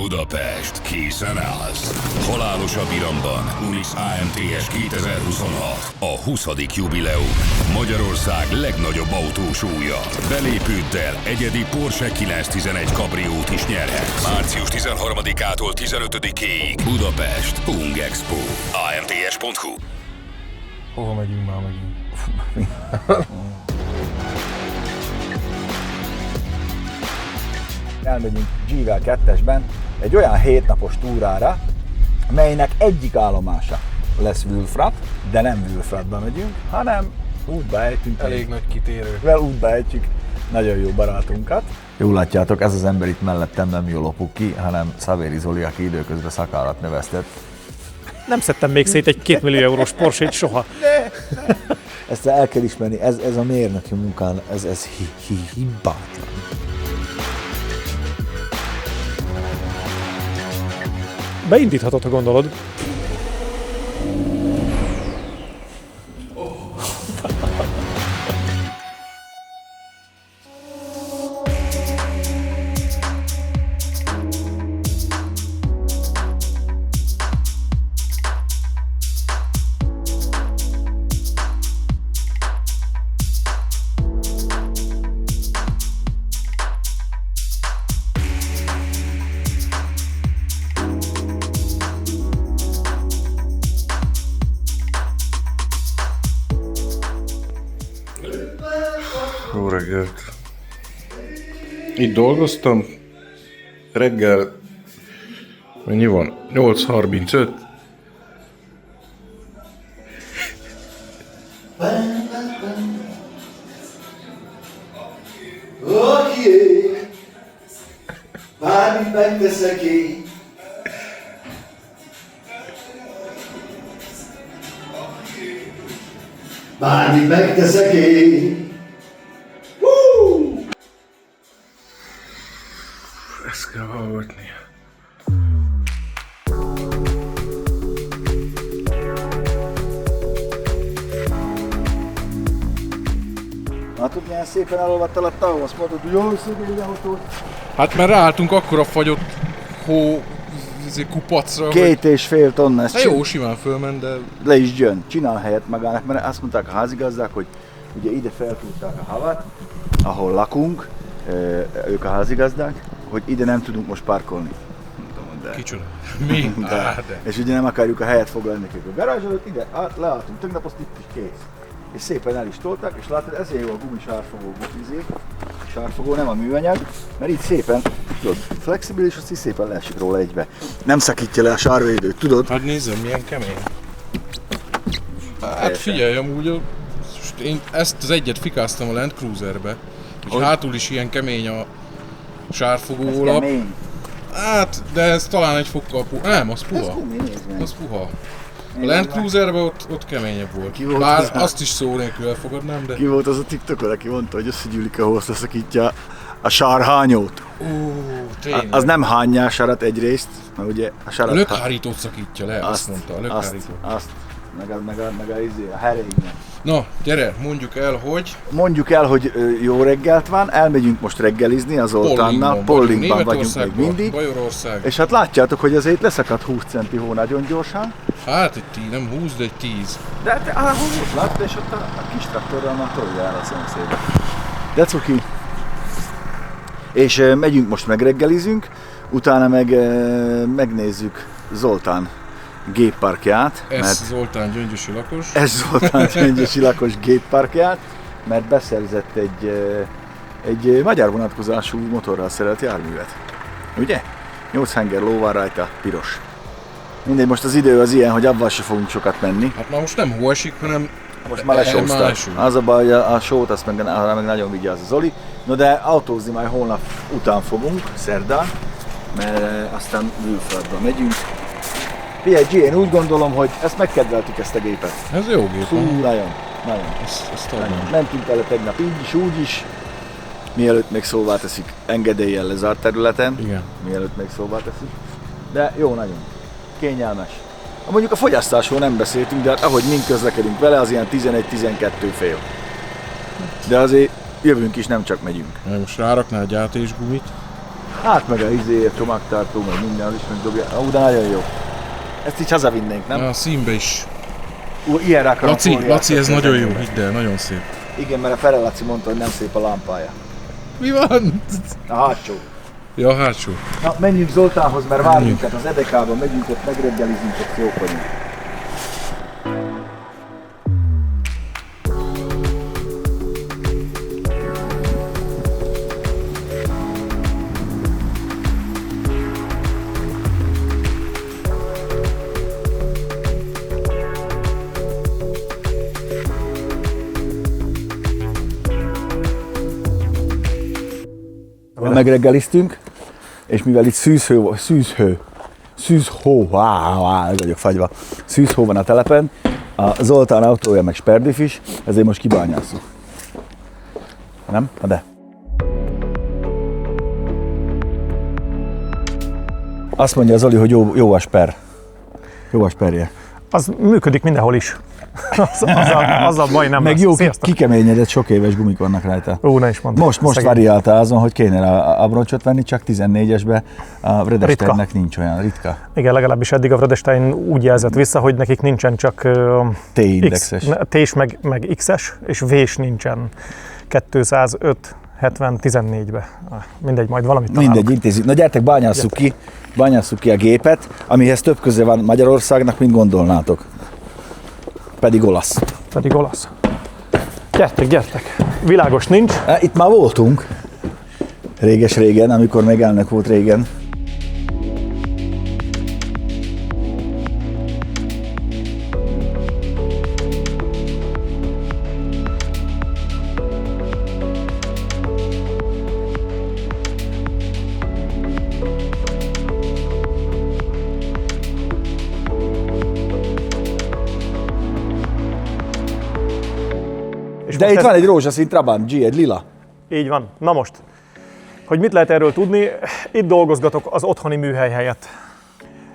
Budapest készen állsz. Halálosabb iramban Unix AMTS 2026. A 20. jubileum. Magyarország legnagyobb autósúlya. Belépőddel egyedi Porsche 911 kabriót is nyerhetsz. Március 13-ától 15-ig. Budapest Ung Expo. AMTS.hu. Hova megyünk már megint? Elmegyünk G-vel 2-esben egy olyan 7 napos túrára, melynek egyik állomása lesz Wülfrath, de nem Wülfrathba megyünk, hanem útba ejtünk. Elég nagy kitérő. Útba ejtjük nagyon jó barátunkat. Jól látjátok, ez az ember itt mellettem nem jól lopuk ki, hanem Szavéri Zoli, aki időközben szakállat növesztett. Nem szedtem még szét egy 2 millió eurós Porsét soha. Ezt el kell ismerni, ez a mérnöki munkán, ez hibátlan. Beindíthatod, ha gondolod. Jó reggelt. Itt dolgoztam. Reggel mennyi van? 8:35. Oké, bármit megteszek én. Bármit megteszek én. Ezt kell hallgatni. Látod, milyen szépen elolvadt alatt a azt mondod, hogy jól szegény autó. Hát mert ráálltunk akkora fagyott kupacra, 2,5 tonna, ez hogy... Jó, simán fölment, de... le is jön, csinál helyet magának, mert azt mondták a házigazdák, hogy ugye ide feltúrták a havat, ahol lakunk, ők a házigazdák, hogy ide nem tudunk most parkolni. De. Kicsoda. Mi? De. És ugye nem akarjuk a helyet foglalni nekik a garázs előtt, ide leálltunk, tegnap azt itt is kész. És szépen el is tolták, és látod, ezért jó a gumisárfogó sárfogó, nem a műanyag, mert így szépen, tudod, flexibilis, azt így szépen leesik róla egybe. Nem szakítja le a sárvédőt, tudod? Hát nézzem, milyen kemény. Hát figyelj, amúgy én ezt az egyet fikáztam a Land Cruiserbe, hogy hátul is ilyen kemény a sárfogó lap. Kemény. Hát, de ez talán egy fokkal puha. Nem, az puha. Ez gumi, nézd meg. Az puha. A Land Cruiserben ott keményebb volt. Bár azt is szó nélkül elfogadnám, de... Ki volt az a TikTokon, aki mondta, hogy összegyűlik ahhoz leszakítja a sárhányót. Tényleg. Az nem hányja a sárat egyrészt, mert ugye a sárat... A lökhárítót szakítja le, azt mondta, a lökhárítót. Azt, meg a herénynek. Na, gyere, mondjuk el, hogy... Mondjuk el, hogy jó reggelt van, elmegyünk most reggelizni az Zoltánnal, Pollingban vagyunk még mindig. Bajorország. És hát látjátok, hogy azért leszakadt 20 centi hó nagyon gyorsan. Hát nem 20, de egy 10. De hát ahol ott látta, és ott a kis traktorral már tolja el a szomszédot. De cuki. És megyünk most megreggelizünk, utána meg megnézzük Zoltán gépparkját. Ez Zoltán gyöngyösi lakos. Ez Zoltán gyöngyösi lakos gépparkját, mert beszerzett egy magyar vonatkozású motorral szerelt járművet. Ugye? 8 henger ló van rajta, piros. Mindegy, most az idő az ilyen, hogy abban se fogunk sokat menni. Hát már most nem hó esik, hanem most már lesóztak. Az a baj, a sót azt meg nagyon vigyáz a Zoli. No de autózni majd holnap után fogunk, szerdán, mert aztán Wülfrathba megyünk. Figyelj, én úgy gondolom, hogy ezt megkedveltük, ezt a gépet. Ez jó gép. Nagyon. Ezt Mentünk el tegnap így is, úgy is. Mielőtt még szóvá teszik, engedéllyel lezárt területen. Igen. Mielőtt még szóvá teszik. De jó, nagyon. Kényelmes. Mondjuk a fogyasztásról nem beszéltünk, de hát ahogy mind közlekedünk vele, az ilyen 11-12 fél. De azért jövünk is, nem csak megyünk. Most ráraknál egy AT-s gumit. Hát meg a a csomagtartó, meg minden, az is megdobja. De nagyon jó. Ezt így hazavinnénk, nem? A színbe is. Ilyenre akarom Laci, ez nagyon jó, hidd el, nagyon szép. Igen, mert a Fere Laci mondta, hogy nem szép a lámpája. Mi van? A hátsó. Ja, hátsó. Na, menjünk Zoltánhoz, mert vár minket az Edekában, megyünk ott, megreggelizünk, ott jók vagyunk. Megreggeliztünk, és mivel itt szűzhó van a telepen, a Zoltán autója meg sperdif is, ezért most kibányásszuk. Nem? Na de. Azt mondja Zoli, hogy jó a sper. Jó a sperje. Az működik mindenhol is. Azzal baj nem Meg lesz. jó, Sziasztok. kikeményedett, sok éves gumik vannak rajta. Ne is mondd. Most variáltál azon, hogy kéne a abroncsot venni, csak 14-esbe, a Vredesteinnek nincs olyan, ritka. Igen, legalábbis eddig a Vredestein úgy jelzett vissza, hogy nekik nincsen csak T-indexes. T-s meg X-es, és V-s nincsen 205 70 14-be. Mindegy, majd valamit találunk. Mindegy, intézzük. Na gyertek, bányásszuk ki a gépet, amihez több köze van Magyarországnak, mint gondolnátok. Pedig olasz. Gyertek. Világos nincs. Itt már voltunk. Réges-régen, amikor még elnök volt régen. De itt van egy rózsaszín Trabant G, egy lila. Így van. Na most, hogy mit lehet erről tudni, itt dolgozgatok az otthoni műhely helyett.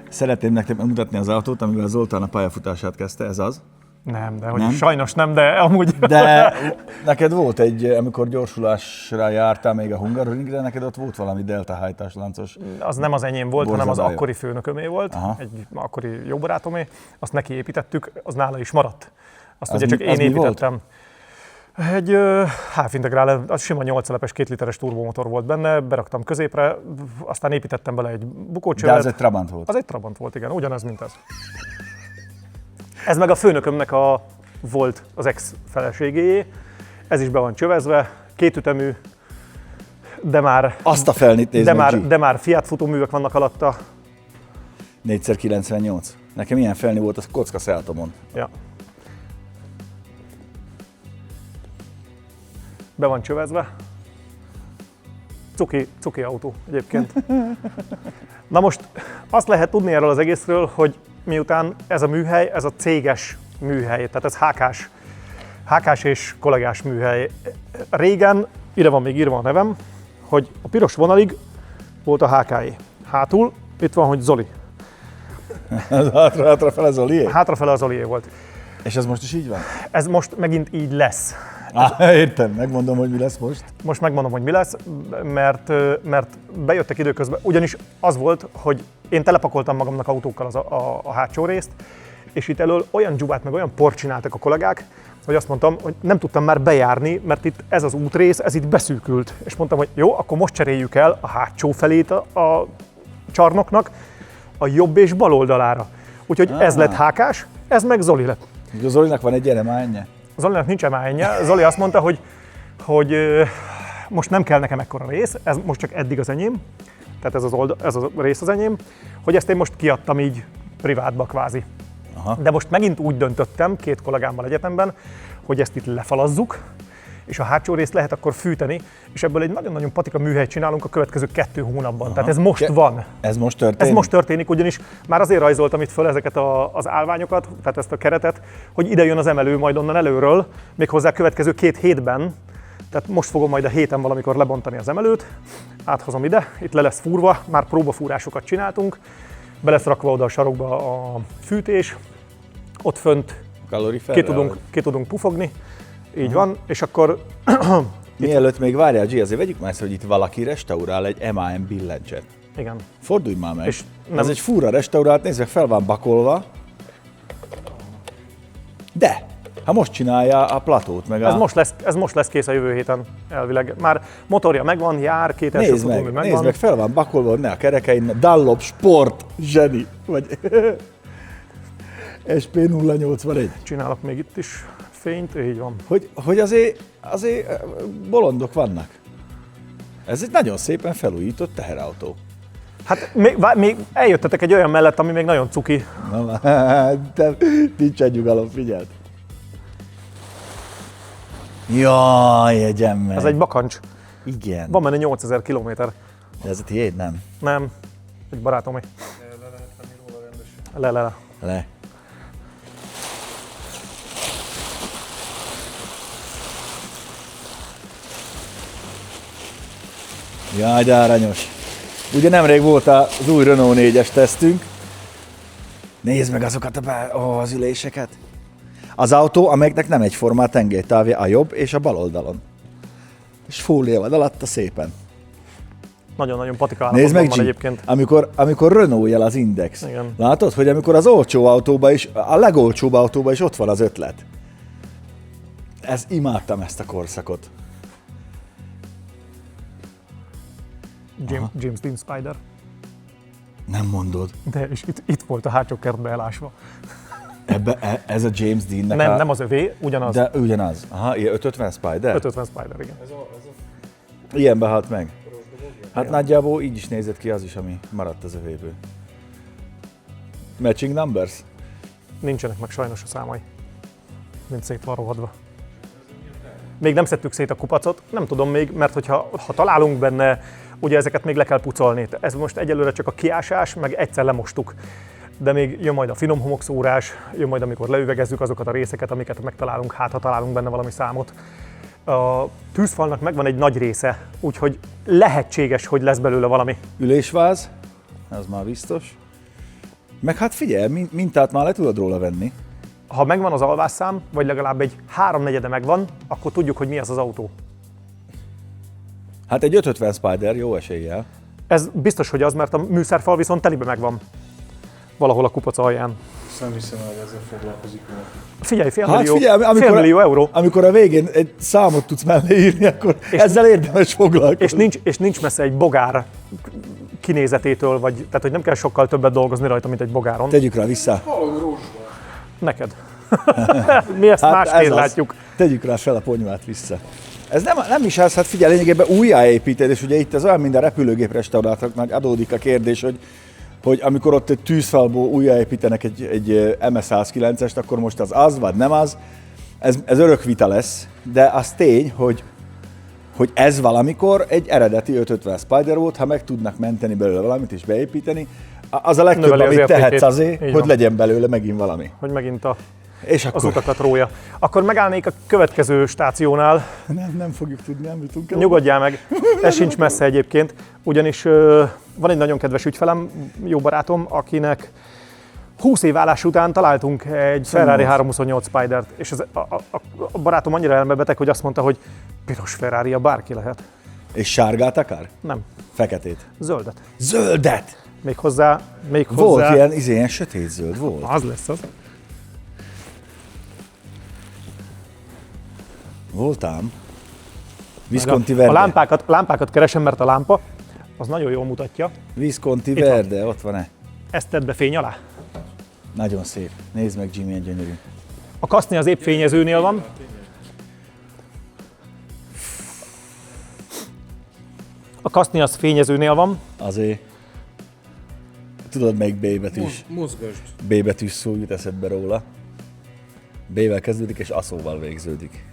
Szeretném nektek megmutatni az autót, amivel Zoltán a pályafutását kezdte, ez az. Nem, de hogy Nem? sajnos nem, de amúgy... De neked volt amikor gyorsulásra jártál még a Hungaroringre, neked ott volt valami delta hajtás láncos. Az nem az enyém volt, hanem az Borzadáló. akkori főnökömé volt, Aha. egy akkori jó barátomé. Azt neki építettük, az nála is maradt. Azt Az ugye csak mi- én az mi volt? építettem. Egy Half Integrale, az sima 8 szelepes 2 literes turbomotor volt benne, beraktam középre, aztán építettem bele egy De bukócsövet. az egy Trabant volt. Az egy Trabant volt, igen, ugyanaz, mint ez. Ez meg a főnökömnek volt az ex-feleségéjé, ez is be van csövezve, kétütemű, de már, Azt a felnit nézd meg, G. de már Fiat futóművek vannak alatta. 4x98. Nekem ilyen felni volt az kocka Szeltomon. Ja. Be van csövezve. Cuki autó egyébként. Na most azt lehet tudni erről az egészről, hogy miután ez a műhely, ez a céges műhely, tehát ez HK-s és kollégás műhely. Régen, ide van még írva a nevem, hogy a piros vonalig volt a HK-é. Hátul itt van, hogy Zoli. Hátrafele Zolié? Hátrafele a Zolié volt. És ez most is így van? Ez most megint így lesz. Értem, megmondom, hogy mi lesz most. Most megmondom, hogy mi lesz, mert bejöttek időközben, ugyanis az volt, hogy én telepakoltam magamnak autókkal a hátsó részt, és itt elől olyan dzsubát, meg olyan port csináltak a kollégák, hogy azt mondtam, hogy nem tudtam már bejárni, mert itt ez az útrész, ez itt beszűkült. És mondtam, hogy jó, akkor most cseréljük el a hátsó felét a csarnoknak a jobb és bal oldalára. Úgyhogy ez lett HK-s, ez meg Zoli lett. A Zolinak van egy eremánya. Zolinak nincs emállja. Zoli azt mondta, hogy most nem kell nekem ekkora rész, ez most csak eddig az enyém, tehát ez a rész az enyém, hogy ezt én most kiadtam így privátba kvázi. Aha. De most megint úgy döntöttem, 2 kollégámmal egyetemben, hogy ezt itt lefalazzuk, és a hátsó részt lehet akkor fűteni, és ebből egy nagyon-nagyon patika műhelyt csinálunk a következő 2 hónapban. Aha. Tehát ez most van. Ez most történik? Ez most történik, ugyanis már azért rajzoltam itt föl ezeket az állványokat, tehát ezt a keretet, hogy ide jön az emelő majd onnan előről, méghozzá a következő 2 hétben. Tehát most fogom majd a héten valamikor lebontani az emelőt, áthozom ide, itt le lesz fúrva, már próbafúrásokat csináltunk, be lesz rakva oda a sarokba a fűtés, ott fönt ki tudunk pufogni, így van, és akkor Mielőtt még várjál, G, azért vegyük már ezt, hogy itt valaki restaurál egy MAN billencset. Igen. Fordulj már meg. És Ez egy fura restaurált, nézd meg, fel van bakolva. De, ha most csinálja a platót, meg Ez most lesz kész a jövő héten elvileg. Már motorja megvan, jár, két első Nézd futómű meg, megvan. nézd meg, fel van bakolva, ne a kerekein, Dunlop Sport zseni, vagy SP081. Csinálok még itt is fényt, így van. Hogy azért bolondok vannak. Ez egy nagyon szépen felújított teherautó. Hát még eljöttetek egy olyan mellett, ami még nagyon cuki. Na, te nincs egy nyugalom, figyeld. Jaj, jegyem meg. Ez egy bakancs. Igen. Van benne 8000 kilométer. De ez a tiéd, nem? Nem, egy barátomé. Le. Le. Jaj, de aranyos. Ugye nemrég volt az új Renault 4-es tesztünk. Nézd meg azokat az üléseket. Az autó, amelyeknek nem egyforma a tengelytávja a jobb és a bal oldalon. És fólia van alatta szépen. Nagyon-nagyon patika Nézd meg, van G, egyébként. amikor Renault jel az Index. Igen. Látod, hogy amikor az olcsó autóba is, a legolcsóbb autóba is ott van az ötlet. Imádtam ezt a korszakot. James Dean Spider. Nem mondod. De és itt volt a hátsó kertbe elásva. Ez a James Deannek Nem az övé, ugyanaz. De ugyanaz. Aha, ilyen 550 Spider? 550 Spider, igen. Ilyenbe halt meg. Hát nagyjából így is nézett ki az is, ami maradt az övéből. Matching numbers? Nincsenek meg sajnos a számai. Mind szét van rohadva. Még nem szedtük szét a kupacot, nem tudom még, mert hogyha találunk benne, ugye ezeket még le kell pucolni. Ez most egyelőre csak a kiásás, meg egyszer lemostuk. De még jön majd a finom homokszórás, jön majd amikor leüvegezzük azokat a részeket, amiket megtalálunk, hát ha találunk benne valami számot. A tűzfalnak megvan egy nagy része, úgyhogy lehetséges, hogy lesz belőle valami. Ülésváz, az már biztos. Meg hát figyelj, mintát már le tudod róla venni. Ha megvan az alvásszám, vagy legalább egy 3/4 megvan, akkor tudjuk, hogy mi az az autó. Hát egy 550 Spider jó eséllyel. Ez biztos, hogy az, mert a műszerfal viszont telibe megvan. Valahol a kupac alján. Nem hiszem, hogy ezzel foglalkozik. Figyelj, fél amikor, millió euró. Amikor a végén egy számot tudsz mellé írni, akkor ezzel érdemes foglalkozni. És nincs messze egy bogár kinézetétől, tehát hogy nem kell sokkal többet dolgozni rajta, mint egy bogáron. Tegyük rá vissza. Valami rózsban. Neked. Mi ezt másként ez látjuk. Tegyük rá fel a ponyvát vissza. Ez nem is az, hát figyelj, lényegében újjáépíted, és ugye itt ez olyan, mint a repülőgép restaurátoroknak adódik a kérdés, hogy amikor ott egy tűzfalból újjáépítenek egy MS-109-est, akkor most az vagy nem az, ez örök vita lesz, de az tény, hogy ez valamikor egy eredeti 550 Spider volt, ha meg tudnak menteni belőle valamit és beépíteni, az a legtöbb, Növeli az amit tehetsz értékét. azért, Így hogy van. legyen belőle megint valami. Hogy megint És az akkor utakat rója. Akkor megállnék a következő stációnál. nem fogjuk tudni, nem jutunk el. Nyugodjál meg, ez sincs messze egyébként, ugyanis van egy nagyon kedves ügyfelem, jó barátom, akinek 20 év állás után találtunk egy Ferrari 328 Spidert, és a barátom annyira elmebeteg, hogy azt mondta, hogy piros Ferrari-a bárki lehet. És sárgát akar? Nem, Feketét. zöldet. Zöldet! Méghozzá... Volt ilyen sötét zöld, volt. Az lesz az. Voltám. Visconti Verde. A lámpákat keresem, mert a lámpa az nagyon jól mutatja. Visconti van. Verde, ott van-e? Ezt tedd be fény alá. Nagyon szép. Nézd meg, Jimmy, milyen gyönyörű. A kaszni az épp fényezőnél van. A kaszni az fényezőnél van. Azért. Tudod, melyik B betűs? Mozgasd. B betűs szó jut eszedbe róla. B-vel kezdődik és A-szóval végződik.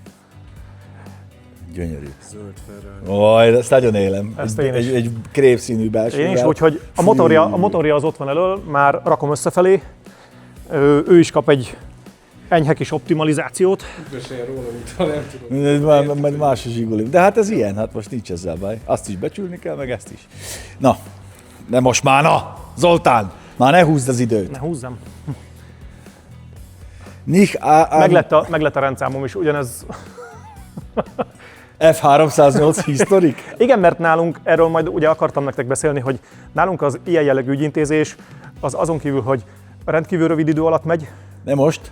Gyönyörű. Zöld Ferrari. Oj, ezt nagyon élem. Ezt én is. Egy krémszínű belsővel. Én is, úgyhogy a motorja az ott van elől, már rakom összefelé. Ő is kap egy enyhe kis optimalizációt. Beszélj róla, mint nem tudom. Majd más a zsiguli. De hát ez ilyen, hát most nincs ezzel baj. Azt is becsülni kell, meg ezt is. Na, de most már na! Zoltán! Már ne húzd az időt. Ne húzzam. Nicht Meg lett a rendszámom is, ugyanez F308 historik? Igen, mert nálunk, erről majd ugye akartam nektek beszélni, hogy nálunk az ilyen jellegű ügyintézés az azon kívül, hogy rendkívül rövid idő alatt megy. De most?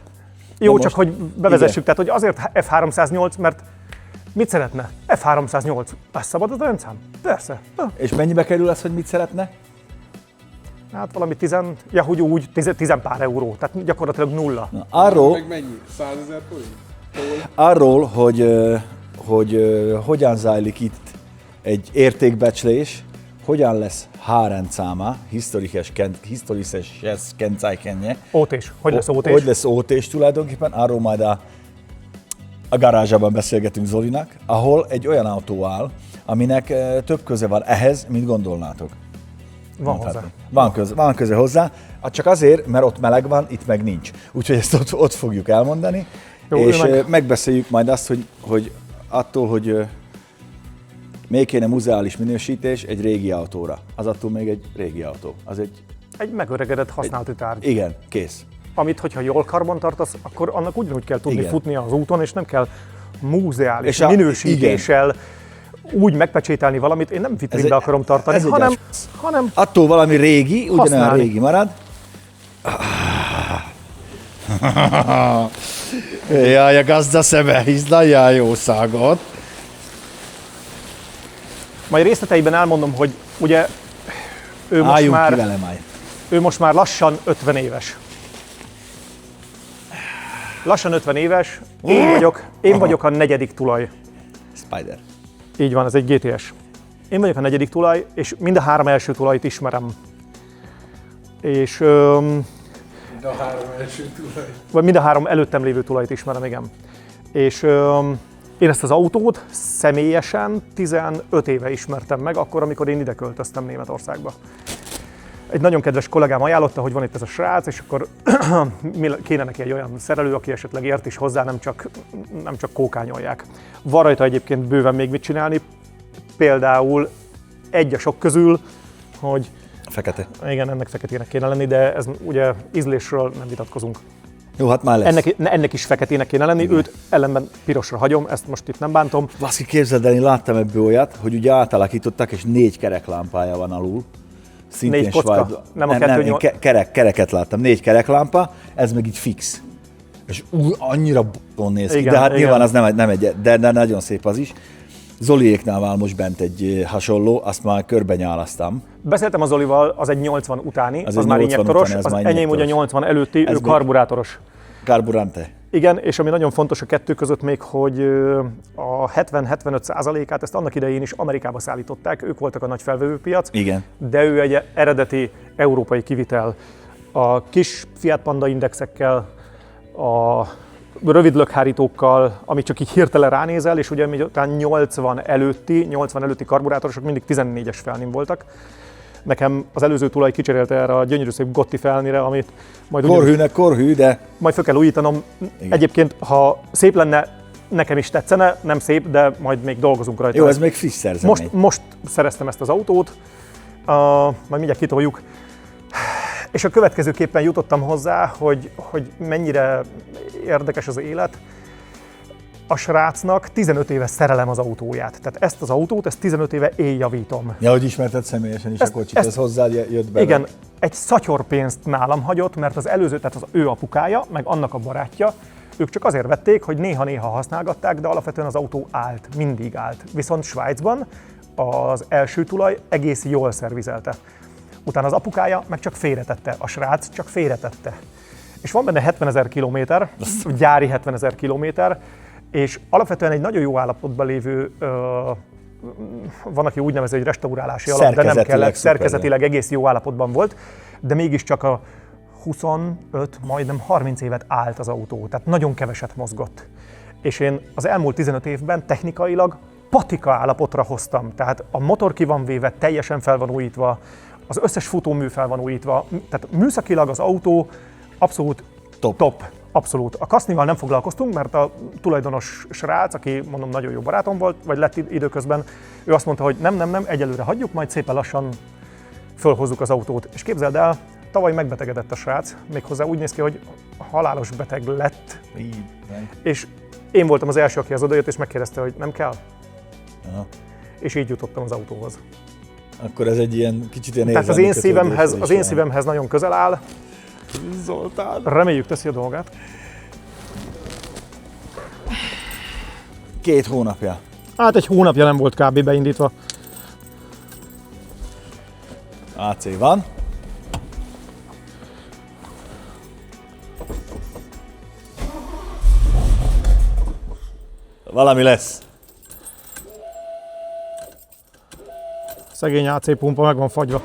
Jó, most- csak hogy bevezessük, igen. tehát hogy azért F308, mert mit szeretne? F308. Lesz szabad az rendszám? Persze. És mennyibe kerül az, hogy mit szeretne? Hát valami 10 pár euró, tehát gyakorlatilag nulla. Na, arról, Meg mennyi? 100 000 forint? arról hogy hogyan zajlik itt egy értékbecslés, hogyan lesz H-rendszáma, historisches Kennzeichennje, Ótés. Hogy lesz ótés? hogy lesz ótés tulajdonképpen, arról majd a garázsában beszélgetünk Zolinak, ahol egy olyan autó áll, aminek több köze van ehhez, mint gondolnátok. Van hozzá. Van köze hozzá, csak azért, mert ott meleg van, itt meg nincs. Úgyhogy ezt ott fogjuk elmondani, Jó, és meg- megbeszéljük majd azt, hogy attól, hogy még kéne muzeális minősítés egy régi autóra. Az attól még egy régi autó. Az Egy megöregedett használati tárgy. igen, kész. Amit, hogyha jól karban tartasz, akkor annak ugyanúgy kell tudni Igen. futnia az úton, és nem kell múzeális És minősítéssel úgy megpecsételni valamit, én nem Ez vitrínbe egy- akarom tartani, ez egy hanem Attól valami régi, ugyanolyan Használni. régi marad. Jaj, a gazda szeme hisz nagyon jó szágot. majd részleteiben elmondom, hogy ugye Álljunk ki vele majd. ő most már lassan 50 éves. Lassan 50 éves, én vagyok a negyedik tulaj. Spider. Így van, ez egy GTS. Én vagyok a negyedik tulaj, és mind a 3 első tulajt ismerem. És De a 3 első tulaj. vagy mind a 3 előttem lévő tulajt ismerem, igen. És én ezt az autót személyesen 15 éve ismertem meg, akkor, amikor én ide költöztem Németországba. Egy nagyon kedves kollégám ajánlotta, hogy van itt ez a srác, és akkor kéne neki egy olyan szerelő, aki esetleg ért is hozzá, nem csak kókányolják. Van rajta egyébként bőven még mit csinálni, például egy a sok közül, hogy Fekete. igen, ennek feketének kéne lenni, de ez ugye ízlésről nem vitatkozunk. Jó, hát már lesz. Ennek is feketének kéne lenni, őt ellenben pirosra hagyom, ezt most itt nem bántom. Baszki, képzeld el, én láttam ebből olyat, hogy ugye átalakították, és 4 kereklámpája van alul. Szintén 4 kocka? Svájcban. Nem a nem, 2.8? én kereket láttam, 4 kereklámpa, ez meg így fix. És annyira b***on néz ki, Igen, de hát igen. nyilván az nem egy, de nagyon szép az is. Zoliéknál van most bent egy hasonló, azt már körbenyálasztam. Beszéltem az Zolival, az egy 80 utáni, Az az egy már 80 injektoros, utáni, az az már enyém ugye injektoros. 80 előtti, Ez ő még- karburátoros. Carburante. Igen, és ami nagyon fontos a kettő között még, hogy a 70-75%-át ezt annak idején is Amerikába szállították, ők voltak a nagy felvevőpiac, Igen. de ő egy eredeti európai kivitel. A kis Fiat Panda indexekkel, a rövid lökhárítókkal, amit csak így hirtelen ránézel, és ugye miután 80 előtti karburátorosok mindig 14-es felném voltak. Nekem az előző tulaj kicserélte erre a gyönyörű szép Gotti felnire, amit majd Korhűnek korhű, de majd fel kell újítanom. Igen. Egyébként, ha szép lenne, nekem is tetszene, nem szép, de majd még dolgozunk rajta. jó, ez még friss szerzemény. Most szereztem ezt az autót, majd mindjárt kitoljuk. És a következőképpen jutottam hozzá, hogy mennyire érdekes az élet. A srácnak 15 éve szerelem az autóját. Tehát ezt az autót, ezt 15 éve én javítom. Ja, hogy ismerted személyesen is a kocsit, ez hozzád jött be. Igen, egy szatyorpénzt nálam hagyott, mert az előző, tehát az ő apukája, meg annak a barátja, ők csak azért vették, hogy néha-néha használgatták, de alapvetően az autó állt, mindig állt. Viszont Svájcban az első tulaj egész jól szervizelte. Utána az apukája meg csak félretette, a srác csak félretette. És van benne 70 000 kilométer, gyári 70 000 kilométer, és alapvetően egy nagyon jó állapotban lévő, van, aki úgy nevezi, hogy restaurálási alap, de nem Szerkezetileg kellett, szuper. szerkezetileg egész jó állapotban volt, de mégiscsak a 25, majdnem 30 évet állt az autó, tehát nagyon keveset mozgott. És én az elmúlt 15 évben technikailag patika állapotra hoztam, tehát a motor ki van véve, teljesen fel van újítva, az összes futómű fel van újítva, tehát műszakilag az autó abszolút top. Abszolút. A kasznival nem foglalkoztunk, mert a tulajdonos srác, aki mondom nagyon jó barátom volt, vagy lett időközben, ő azt mondta, hogy nem, egyelőre hagyjuk, majd szépen lassan fölhozzuk az autót. És képzeld el, tavaly megbetegedett a srác, méghozzá úgy néz ki, hogy halálos beteg lett, és én voltam az első, aki az odajött, és megkérdezte, hogy nem kell. Aha. És így jutottam az autóhoz. Akkor ez egy ilyen kicsit ilyen Tehát az én szívemhez nagyon közel áll. Zoltán. Reméljük teszi a dolgát. 2 hónapja. Hát egy hónapja nem volt kb. Beindítva. AC van. Valami lesz. Szegény AC pumpa meg van fagyva.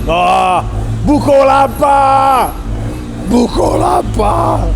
Ah, bukólámpa! Bukólámpa!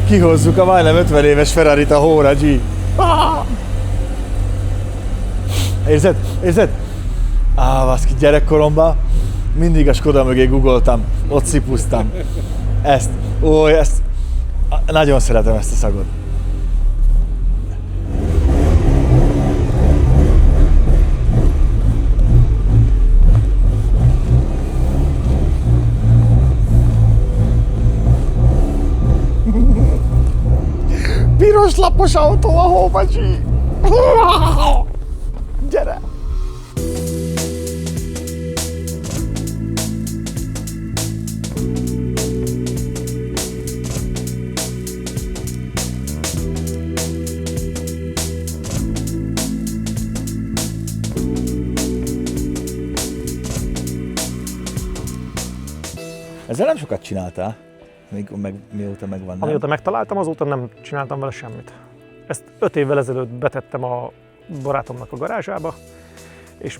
Kihozzuk a majdnem 50 éves Ferrarit a hóra, G. Ah! Érzed? Érzed? Baszki, gyerekkoromban mindig a Skoda mögé googoltam, ott szipusztam. Ezt, nagyon szeretem ezt a szagot. Piros lapos autó a hóba, G. Gyere! Ezzel nem sokat csináltál, mióta megvan, nem? Amióta megtaláltam, azóta nem csináltam vele semmit. Ezt 5 évvel ezelőtt betettem a barátomnak a garázsába, és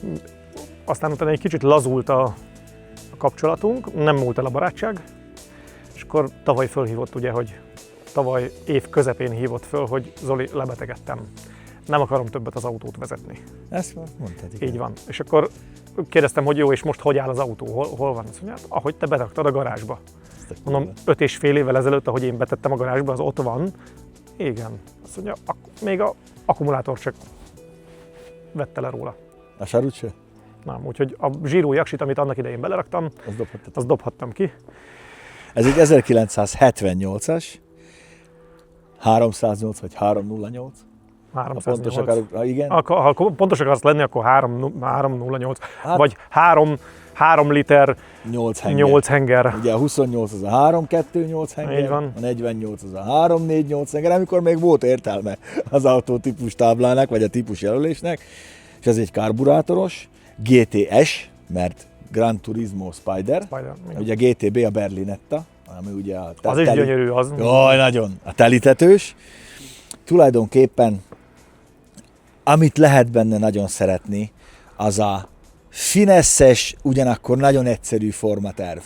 aztán utána egy kicsit lazult a kapcsolatunk, nem múlt el a barátság, és akkor tavaly fölhívott, ugye, hogy tavaly év közepén hívott föl, hogy Zoli, lebetegedtem. Nem akarom többet az autót vezetni. Ezt mondtad, igen. Így van. És akkor kérdeztem, hogy jó, és most hogy áll az autó, hol van? Azt mondja, hát, ahogy te beraktad a garázsba. Mondom, 5,5 évvel ezelőtt, ahogy én betettem a garázsba, az ott van. Igen. Azt mondja, még a akkumulátor csak vette le róla. A sarut se? Nem, úgyhogy a zsíró jaksit, amit annak idején beleraktam, azt dobhattam ki. Ez egy 1978-as, 308 vagy 308. 308. Igen. Ha pontosak akarsz lenni, akkor 308, hát, vagy 3 liter 8 henger. Ugye a 28 az a 328 henger, Így van. a 48 az a 348 henger, amikor még volt értelme az autótípus táblának, vagy a típus jelölésnek, és ez egy karburátoros, GTS, mert Gran Turismo Spider ugye a GTB a Berlinetta, ami ugye a az is gyönyörű, az. Jaj, nagyon. A telítetős. Tulajdonképpen, amit lehet benne nagyon szeretni, az a fineszes, ugyanakkor nagyon egyszerű formaterv.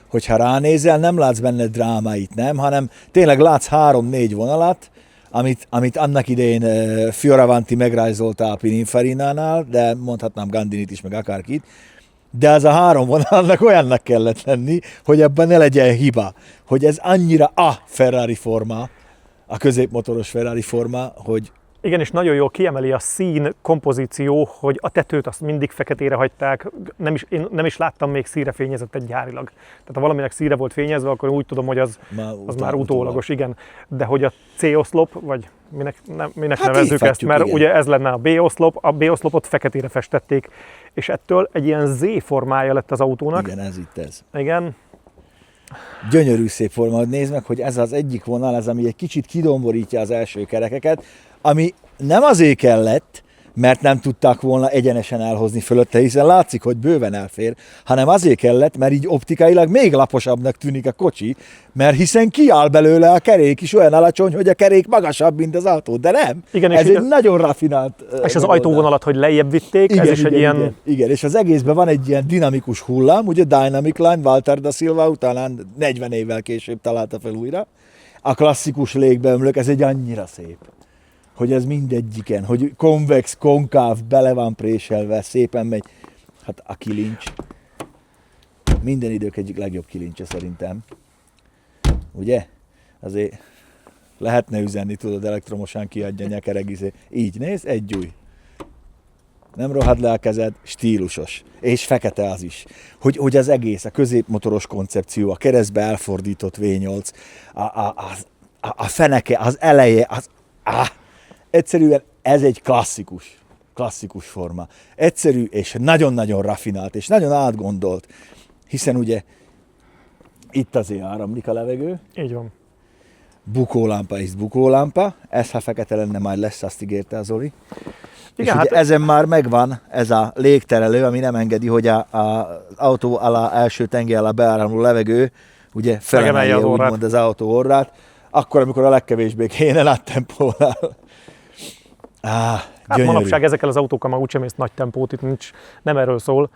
Hogyha ránézel, nem látsz benne drámait, nem, hanem tényleg látsz 3-4 vonalat, amit annak idején Fioravanti megrajzolta a Pininfarinánál, de mondhatnám Gandinit is, meg akárkit, de az a 3 vonalnak olyannak kellett lenni, hogy ebben ne legyen hiba, hogy ez annyira a Ferrari forma, a középmotoros Ferrari forma, hogy... Igen, és nagyon jól kiemeli a szín kompozíció, hogy a tetőt azt mindig feketére hagyták, én nem is láttam még színre fényezett gyárilag. Tehát ha valaminek színre volt fényezve, akkor úgy tudom, hogy az már utólagos, igen. De hogy a C-oszlop, vagy minek hát nevezzük ezt, mert igen. Ugye ez lenne a B-oszlop, a B-oszlopot feketére festették, és ettől egy ilyen Z-formája lett az autónak. Igen, ez itt ez. Igen. Gyönyörű szép forma, nézd meg, hogy ez az egyik vonal, ez ami egy kicsit kidomborítja az első kerekeket, ami nem azért kellett, mert nem tudták volna egyenesen elhozni fölötte, hiszen látszik, hogy bőven elfér, hanem azért kellett, mert így optikailag még laposabbnak tűnik a kocsi, mert hiszen kiáll belőle a kerék is olyan alacsony, hogy a kerék magasabb, mint az autó, de nem. Igen, ez egy nagyon raffinált és az ajtóvonalat, hogy lejjebb vitték, igen, ez is egy ilyen... Igen, és az egészben van egy ilyen dinamikus hullám, ugye Dynamic Line, Walter da Silva utána 40 évvel később találta fel újra. A klasszikus légbeömlők, ez egy annyira szép, hogy ez mindegyiken, hogy konvex, konkáv, bele van préselve, szépen megy. Hát a kilincs, minden idők egyik legjobb kilincse szerintem. Ugye? Azért lehetne üzenni, tudod, elektromosan kiadja nyekeregizé. Így néz, egy új. Nem rohad le a kezed, stílusos. És fekete az is. Hogy az egész, a középmotoros koncepció, a keresztbe elfordított V8, a feneke, az eleje, egyszerűen ez egy klasszikus forma. Egyszerű és nagyon-nagyon raffinált, és nagyon átgondolt. Hiszen ugye itt azért áramlik a levegő. Így van. Bukólámpa és bukólámpa. Ez, ha fekete lenne, majd lesz, azt ígérte az Zoli. Igen, és ugye ezen már megvan ez a légterelő, ami nem engedi, hogy az autó alá, első tengely alá beáramló levegő ugye felemelje úgymond az autó orrát, akkor, amikor a legkevésbé kéne nagy tempónál. Hát manapság ezekkel az autókkal már úgysem ész nagy tempót, itt nem erről szól.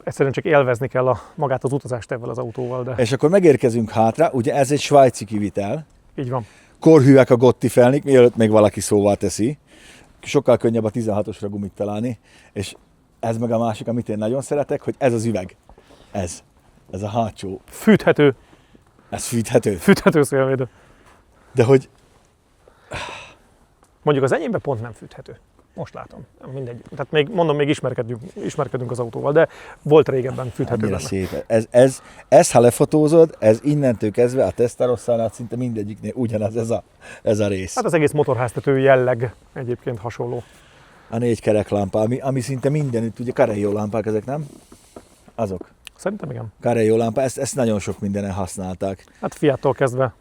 Egyszerűen csak élvezni kell magát az utazást ebben az autóval. De... És akkor megérkezünk hátra, ugye ez egy svájci kivitel. Így van. Korhűek a Gotti felnik, mielőtt még valaki szóval teszi. Sokkal könnyebb a 16-osra gumit találni, és ez meg a másik, amit én nagyon szeretek, hogy ez az üveg. Ez a hátsó. Fűthető. Ez fűthető. Fűthető szélvédő. De hogy... Mondjuk az enyémben pont nem fűthető. Most látom. Mindegy. Tehát még, mondom, még ismerkedünk az autóval, de volt régebben fűthető benne. Szép. Ez, ha lefotózod, ez innentől kezdve a Testarosszánál szinte mindegyiknél ugyanaz ez a rész. Hát az egész motorháztető jelleg egyébként hasonló. A 4 kereklámpa, ami szinte mindenütt, ugye Carrello lámpák ezek, nem? Azok. Szerintem igen. Carrello lámpa, ezt nagyon sok mindenen használták. Hát Fiattól kezdve.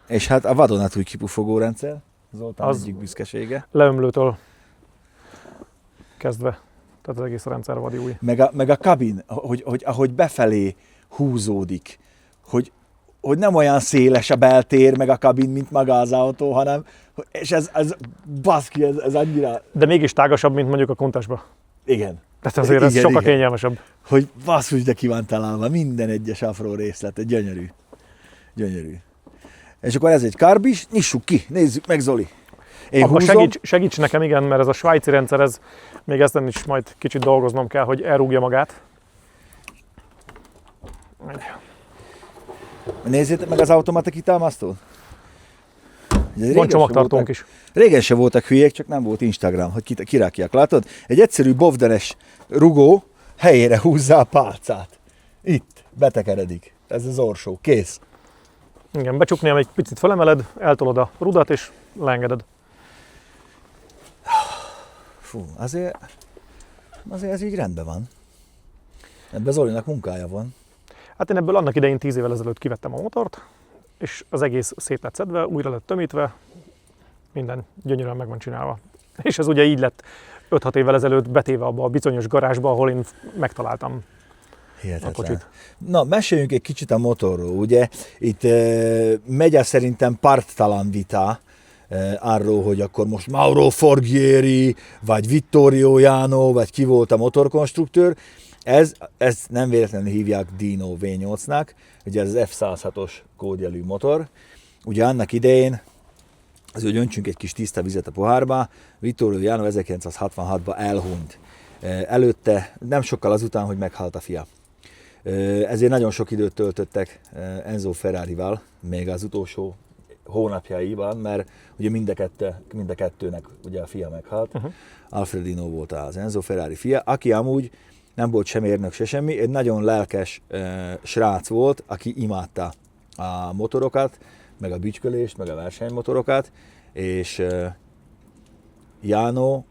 És hát a vadonatúj kipufogó rendszer, Zoltán az egyik büszkesége. Leömlőtől kezdve. Tehát az egész rendszer vadi új. Meg a kabin, hogy ahogy befelé húzódik, hogy nem olyan széles a beltér, meg a kabin, mint maga az autó, hanem, és ez baszki, ez annyira... De mégis tágasabb, mint mondjuk a Countach-ba. Igen. Tehát azért ez sokkal kényelmesebb. Hogy basszus, de ki van találva, minden egyes apró részlet, gyönyörű. Gyönyörű. És akkor ez egy karbis, nyissuk ki, nézzük meg, Zoli. Én húzom. Segíts nekem, igen, mert ez a svájci rendszer, ez még ezen is majd kicsit dolgoznom kell, hogy elrúgja magát. Nézzétek meg az automata kitámasztót. Van csomagtartónk is. Régen se voltak hülyék, csak nem volt Instagram, hogy kirágják. Látod? Egy egyszerű bovdenes rugó helyére húzza a pálcát. Itt, betekeredik. Ez az orsó. Kész. Igen, becsukni, egy picit felemeled, eltolod a rudat és leengeded. Fú, azért ez így rendben van. Ebben Zolinak munkája van. Hát én ebből annak idején 10 évvel ezelőtt kivettem a motort, és az egész szét lett szedve, újra lett tömítve, minden gyönyörűen meg van csinálva. És ez ugye így lett 5-6 évvel ezelőtt betéve abba a bizonyos garázsba, ahol én megtaláltam a kocsit. Na, meséljünk egy kicsit a motorról, ugye? Itt megy szerintem parttalan vita arról, hogy akkor most Mauro Forghieri, vagy Vittorio Jano, vagy ki volt a motorkonstruktőr. Ez nem véletlenül hívják Dino V8-nak, ugye ez az F106-os kódjelű motor. Ugye annak idején, azért öntsünk egy kis tiszta vizet a pohárba, Vittorio Jano 1966-ban elhunyt. Előtte, nem sokkal azután, hogy meghalt a fia. Ezért nagyon sok időt töltöttek Enzo Ferrarival, még az utolsó hónapjaiban, mert ugye mind a kettőnek ugye a fia meghalt. Alfredino volt az Enzo Ferrari fia, aki amúgy nem volt sem mérnök, se semmi, egy nagyon lelkes srác volt, aki imádta a motorokat, meg a bütykölést, meg a versenymotorokat, és Jano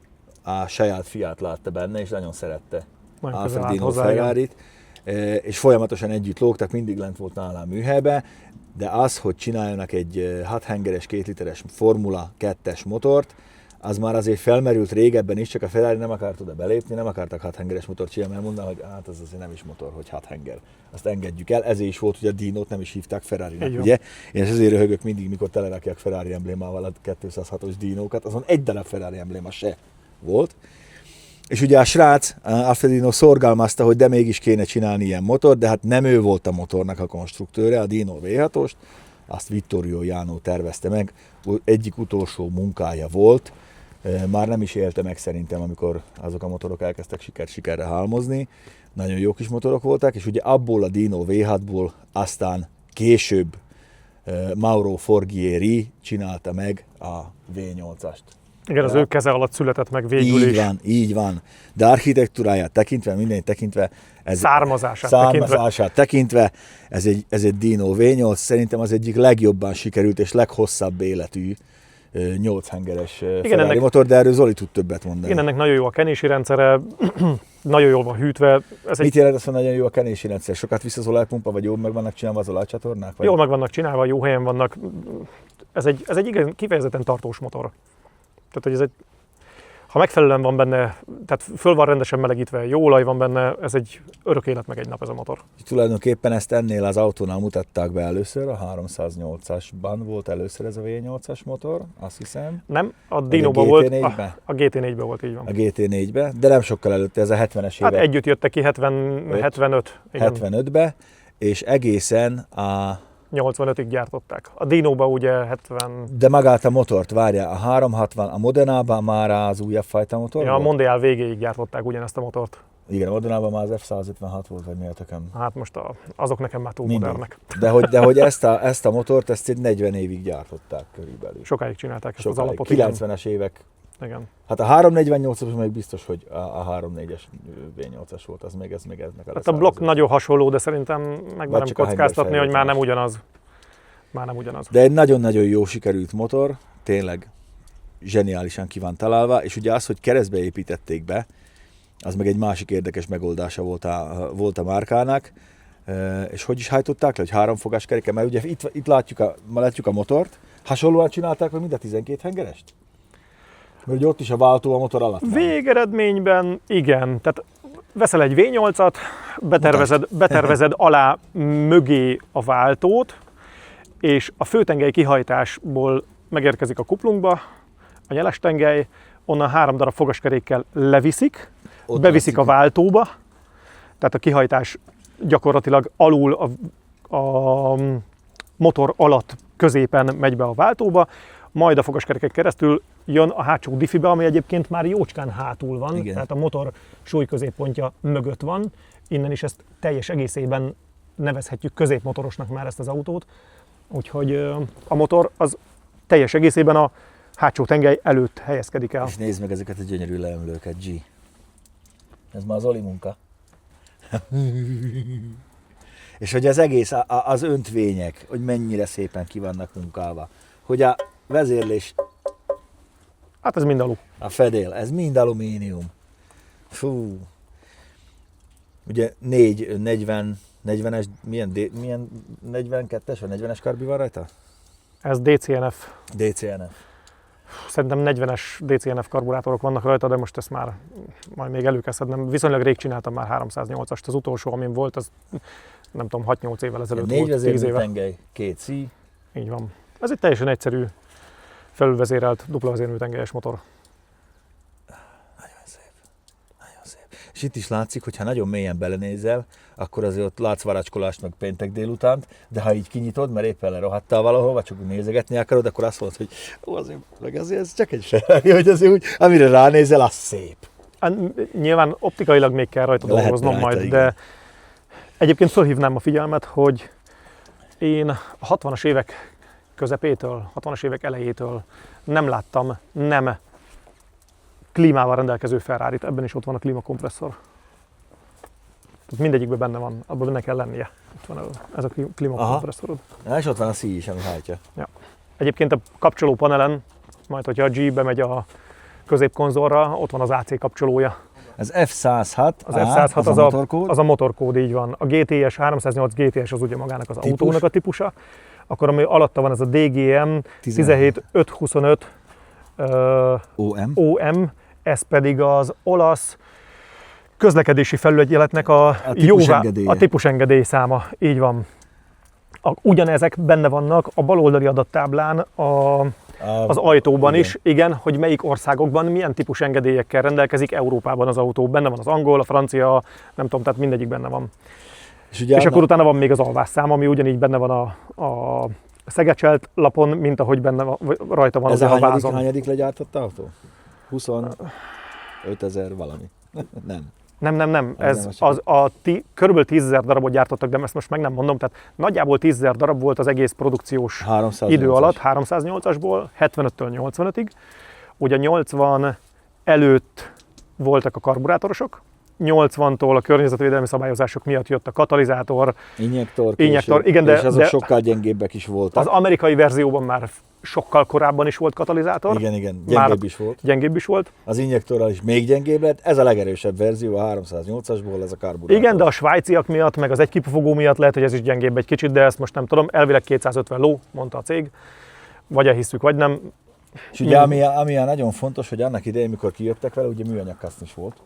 a saját fiát látta benne, és nagyon szerette Alfredino Ferrarit, és folyamatosan együtt lógtak, mindig lent volt nála a műhelybe, de az, hogy csináljanak egy 6 hengeres, 2 literes Formula 2-es motort, az már azért felmerült régebben is, csak a Ferrari nem akart oda belépni, nem akartak 6 hengeres motort csinálni, mert mondta, hogy hát ez azért nem is motor, hogy 6 henger. Azt engedjük el, ezért is volt, hogy a Dinót nem is hívták Ferrarinak, ugye? Én ezért röhögök mindig, mikor telerakják Ferrari emblémával a 206-os Dinókat, azon egy darab Ferrari embléma se volt. És ugye a srác, Alfredino szorgalmazta, hogy de mégis kéne csinálni ilyen motor, de hát nem ő volt a motornak a konstruktőre, a Dino V6-ost, azt Vittorio Jano tervezte meg, egyik utolsó munkája volt, már nem is élte meg szerintem, amikor azok a motorok elkezdtek sikerre halmozni, nagyon jó kis motorok voltak, és ugye abból a Dino V6-ból aztán később Mauro Forghieri csinálta meg a V8-ast. Igen, az ő keze alatt született meg végül is. Így van. De architektúráját tekintve, mindenit tekintve, származását tekintve, ez egy Dino V8, szerintem az egyik legjobban sikerült és leghosszabb életű 8 hengeres Ferrari motor, de erről Zoli tud többet mondani. Igen, ennek nagyon jó a kenési rendszere, nagyon jól van hűtve. Mit jelent az, hogy nagyon jó a kenési rendszer? Sokat visz az olajpumpa, vagy jól meg vannak csinálva az olajcsatornák? Vagy? Jól meg vannak csinálva, jó helyen vannak. Ez egy igen, kifejezetten tartós motor. Tehát, hogy ha megfelelően van benne, tehát föl van rendesen melegítve, jó olaj van benne, ez egy örök élet meg egy nap ez a motor. Tulajdonképpen ezt ennél az autónál mutatták be először, a 308-asban volt először ez a V8-as motor, azt hiszem. Nem, a Dino-ban volt, a GT4-ben volt, így van. A GT4-ben, de nem sokkal előtte, ez a 70-es évek. Hát együtt jöttek ki 75. Igen. 75-be, és egészen a 85-ig gyártották. A Dino-ba ugye 70... De magát a motort, várja, a 360, a Modenában már az újabb fajta motor ja, volt? A Mondial végéig gyártották ugyanezt a motort. Igen, a Modenában már az F156 volt, vagy mi a tököm? Hát most azok nekem már túl mindegy. modernek. De hogy ezt a motort, ezt egy 40 évig gyártották körülbelül. Sokáig csinálták ezt az alapot. 90-es évek. Igen. Hát a 348-as még biztos, hogy a 34-es V8-as volt, ez meg ennek a Hát a blokk nagyon hasonló, de szerintem megmerem kockáztatni, hogy már nem ugyanaz. De egy nagyon-nagyon jó sikerült motor, tényleg zseniálisan ki van találva, és ugye az, hogy keresztbe építették be, az meg egy másik érdekes megoldása volt a márkának, és hogy is hajtották le, hogy 3 fogás keréke, mert ugye itt látjuk a motort, hasonlóan csinálták meg mind a 12 hengerest? Mert ugye ott is a váltó a motor alatt van. Végeredményben igen, tehát veszel egy V8-at, betervezed alá mögé a váltót, és a főtengely kihajtásból megérkezik a kuplungba, a nyelestengely, onnan 3 darab fogaskerékkel leviszik, ott beviszik a váltóba, tehát a kihajtás gyakorlatilag alul a motor alatt középen megy be a váltóba, majd a fogaskeréken keresztül jön a hátsó diffibe, ami egyébként már jócskán hátul van, igen. Tehát a motor súlyközéppontja mögött van, innen is ezt teljes egészében nevezhetjük középmotorosnak már ezt az autót, úgyhogy a motor az teljes egészében a hátsó tengely előtt helyezkedik el. És nézd meg ezeket a gyönyörű leemlőket, G. Ez már az Oli munka. És hogy az egész, az öntvények, hogy mennyire szépen ki vannak munkálva. Hogy a vezérlés... Hát ez mind alu. A fedél, ez mind alumínium. Fú. Ugye 40-es, milyen 42-es vagy 40-es karbi van rajta? Ez DCNF. DCNF. Szerintem 40-es DCNF karburátorok vannak rajta, de most ezt már majd még előkezdhetem. Viszonylag rég csináltam már 308-ast. Az utolsó, amin volt, az nem tudom, 6-8 évvel ezelőtt volt, 10 éve. 4 tengely, 2 szí. Így van. Ez egy teljesen egyszerű, felülvezérelt, dupla vezérműtengelyes motor. Nagyon szép. Nagyon szép. És itt is látszik, hogy ha nagyon mélyen belenézel, akkor azért ott látsz varacskolást meg péntek délutánt, de ha így kinyitod, mert éppen lerohadtál valahol, vagy csak úgy nézegetni akarod, akkor azt mondod, hogy azért ez csak egy Ferrari, hogy azért úgy, amire ránézel, az szép. Nyilván optikailag még kell rajta dolgoznom majd, igen. De egyébként felhívnám a figyelmet, hogy én a 60-as évek közepétől, 60-as évek elejétől nem láttam nem klímával rendelkező Ferrarit, ebben is ott van a klímakompresszor. Tehát mindegyikben benne van, abban benne kell lennie. Ott van ez a klímakompresszorod. Ja, és ott van a szíj is, ami hajtja. Ja. Egyébként a kapcsoló panelen, majd hogyha a G bemegy a középkonzolra, ott van az AC kapcsolója. Az F106, az F106 az a motorkód? Az a motorkód, így van. A GTS, 308 GTS az ugye magának az autónak a típusa. Akkor ami alatta van ez a DGM 17525 OM, ez pedig az olasz közlekedési felügyeletnek a típusengedély száma, így van. Ugyanezek benne vannak a baloldali adattáblán az ajtóban is, igen, hogy melyik országokban milyen típusengedélyekkel rendelkezik Európában az autó. Benne van az angol, a francia, nem tudom, tehát mindegyik benne van. És akkor utána van még az alvásszám, ami ugyanígy benne van a szegecselt lapon, mint ahogy benne van, rajta van ez a vázon. hányadik legyártott autó? 25 000 valami. Nem. Nem. Ez körülbelül 10 000 darabot gyártottak, de ezt most meg nem mondom. Tehát nagyjából 10 000 darab volt az egész produkciós idő alatt, 308-asból, 75-től 85-ig. Ugye 80 előtt voltak a karburátorosok, 80-tól a környezetvédelmi szabályozások miatt jött a katalizátor, injektor, igen, és azok sokkal gyengébbek is voltak. Az amerikai verzióban már sokkal korábban is volt katalizátor. Igen, gyengébb is volt. Az injektorral is még gyengébb lett, ez a legerősebb verzió a 308-asból, ez a karburátor. Igen, de a svájciak miatt, meg az egykipufogó miatt lehet, hogy ez is gyengébb egy kicsit, de ezt most nem tudom, elvileg 250 ló, mondta a cég, vagy elhisszük, vagy nem. És ugye ami nagyon fontos, hogy annak idején, mikor kijöttek vele, ugye műanyag kaszni is volt.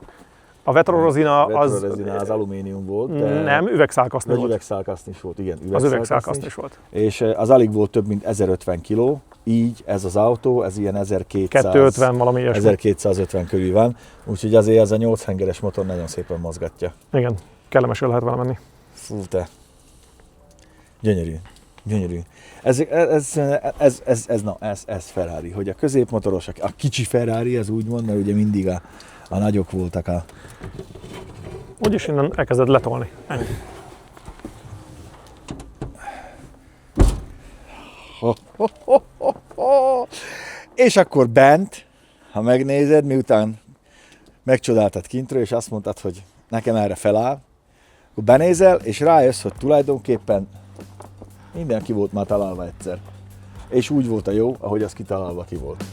A vetrorezina az alumínium volt. De nem, üvegszálkaszni volt. Üvegszálkaszni is volt, igen. Az üvegszálkaszni is volt. És az alig volt több mint 1050 kg, így ez az autó, ez ilyen 250 valami ilyesmi. 1250 körül van, úgyhogy azért ez a 8 hengeres motor nagyon szépen mozgatja. Igen, kellemesen lehet vele menni. Fú, te. Gyönyörű. Ez Ferrari, hogy a középmotoros, a kicsi Ferrari, ez úgy mond, mert ugye mindig a nagyok voltak a... Úgyis innen elkezded letolni. Ennyi. És akkor bent, ha megnézed, miután megcsodáltad kintről, és azt mondtad, hogy nekem erre feláll, akkor benézel, és rájössz, hogy tulajdonképpen minden ki volt már találva egyszer. És úgy volt a jó, ahogy az kitalálva ki volt.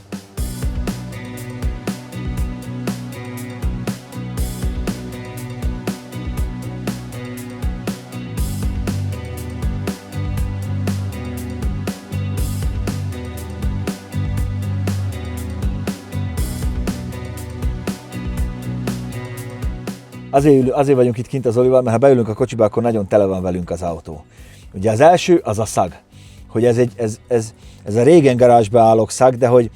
Azért vagyunk itt kint az Olival, mert ha beülünk a kocsiba, akkor nagyon tele van velünk az autó. Ugye az első az a szag, hogy ez a régen garázsba állók szag, de hogy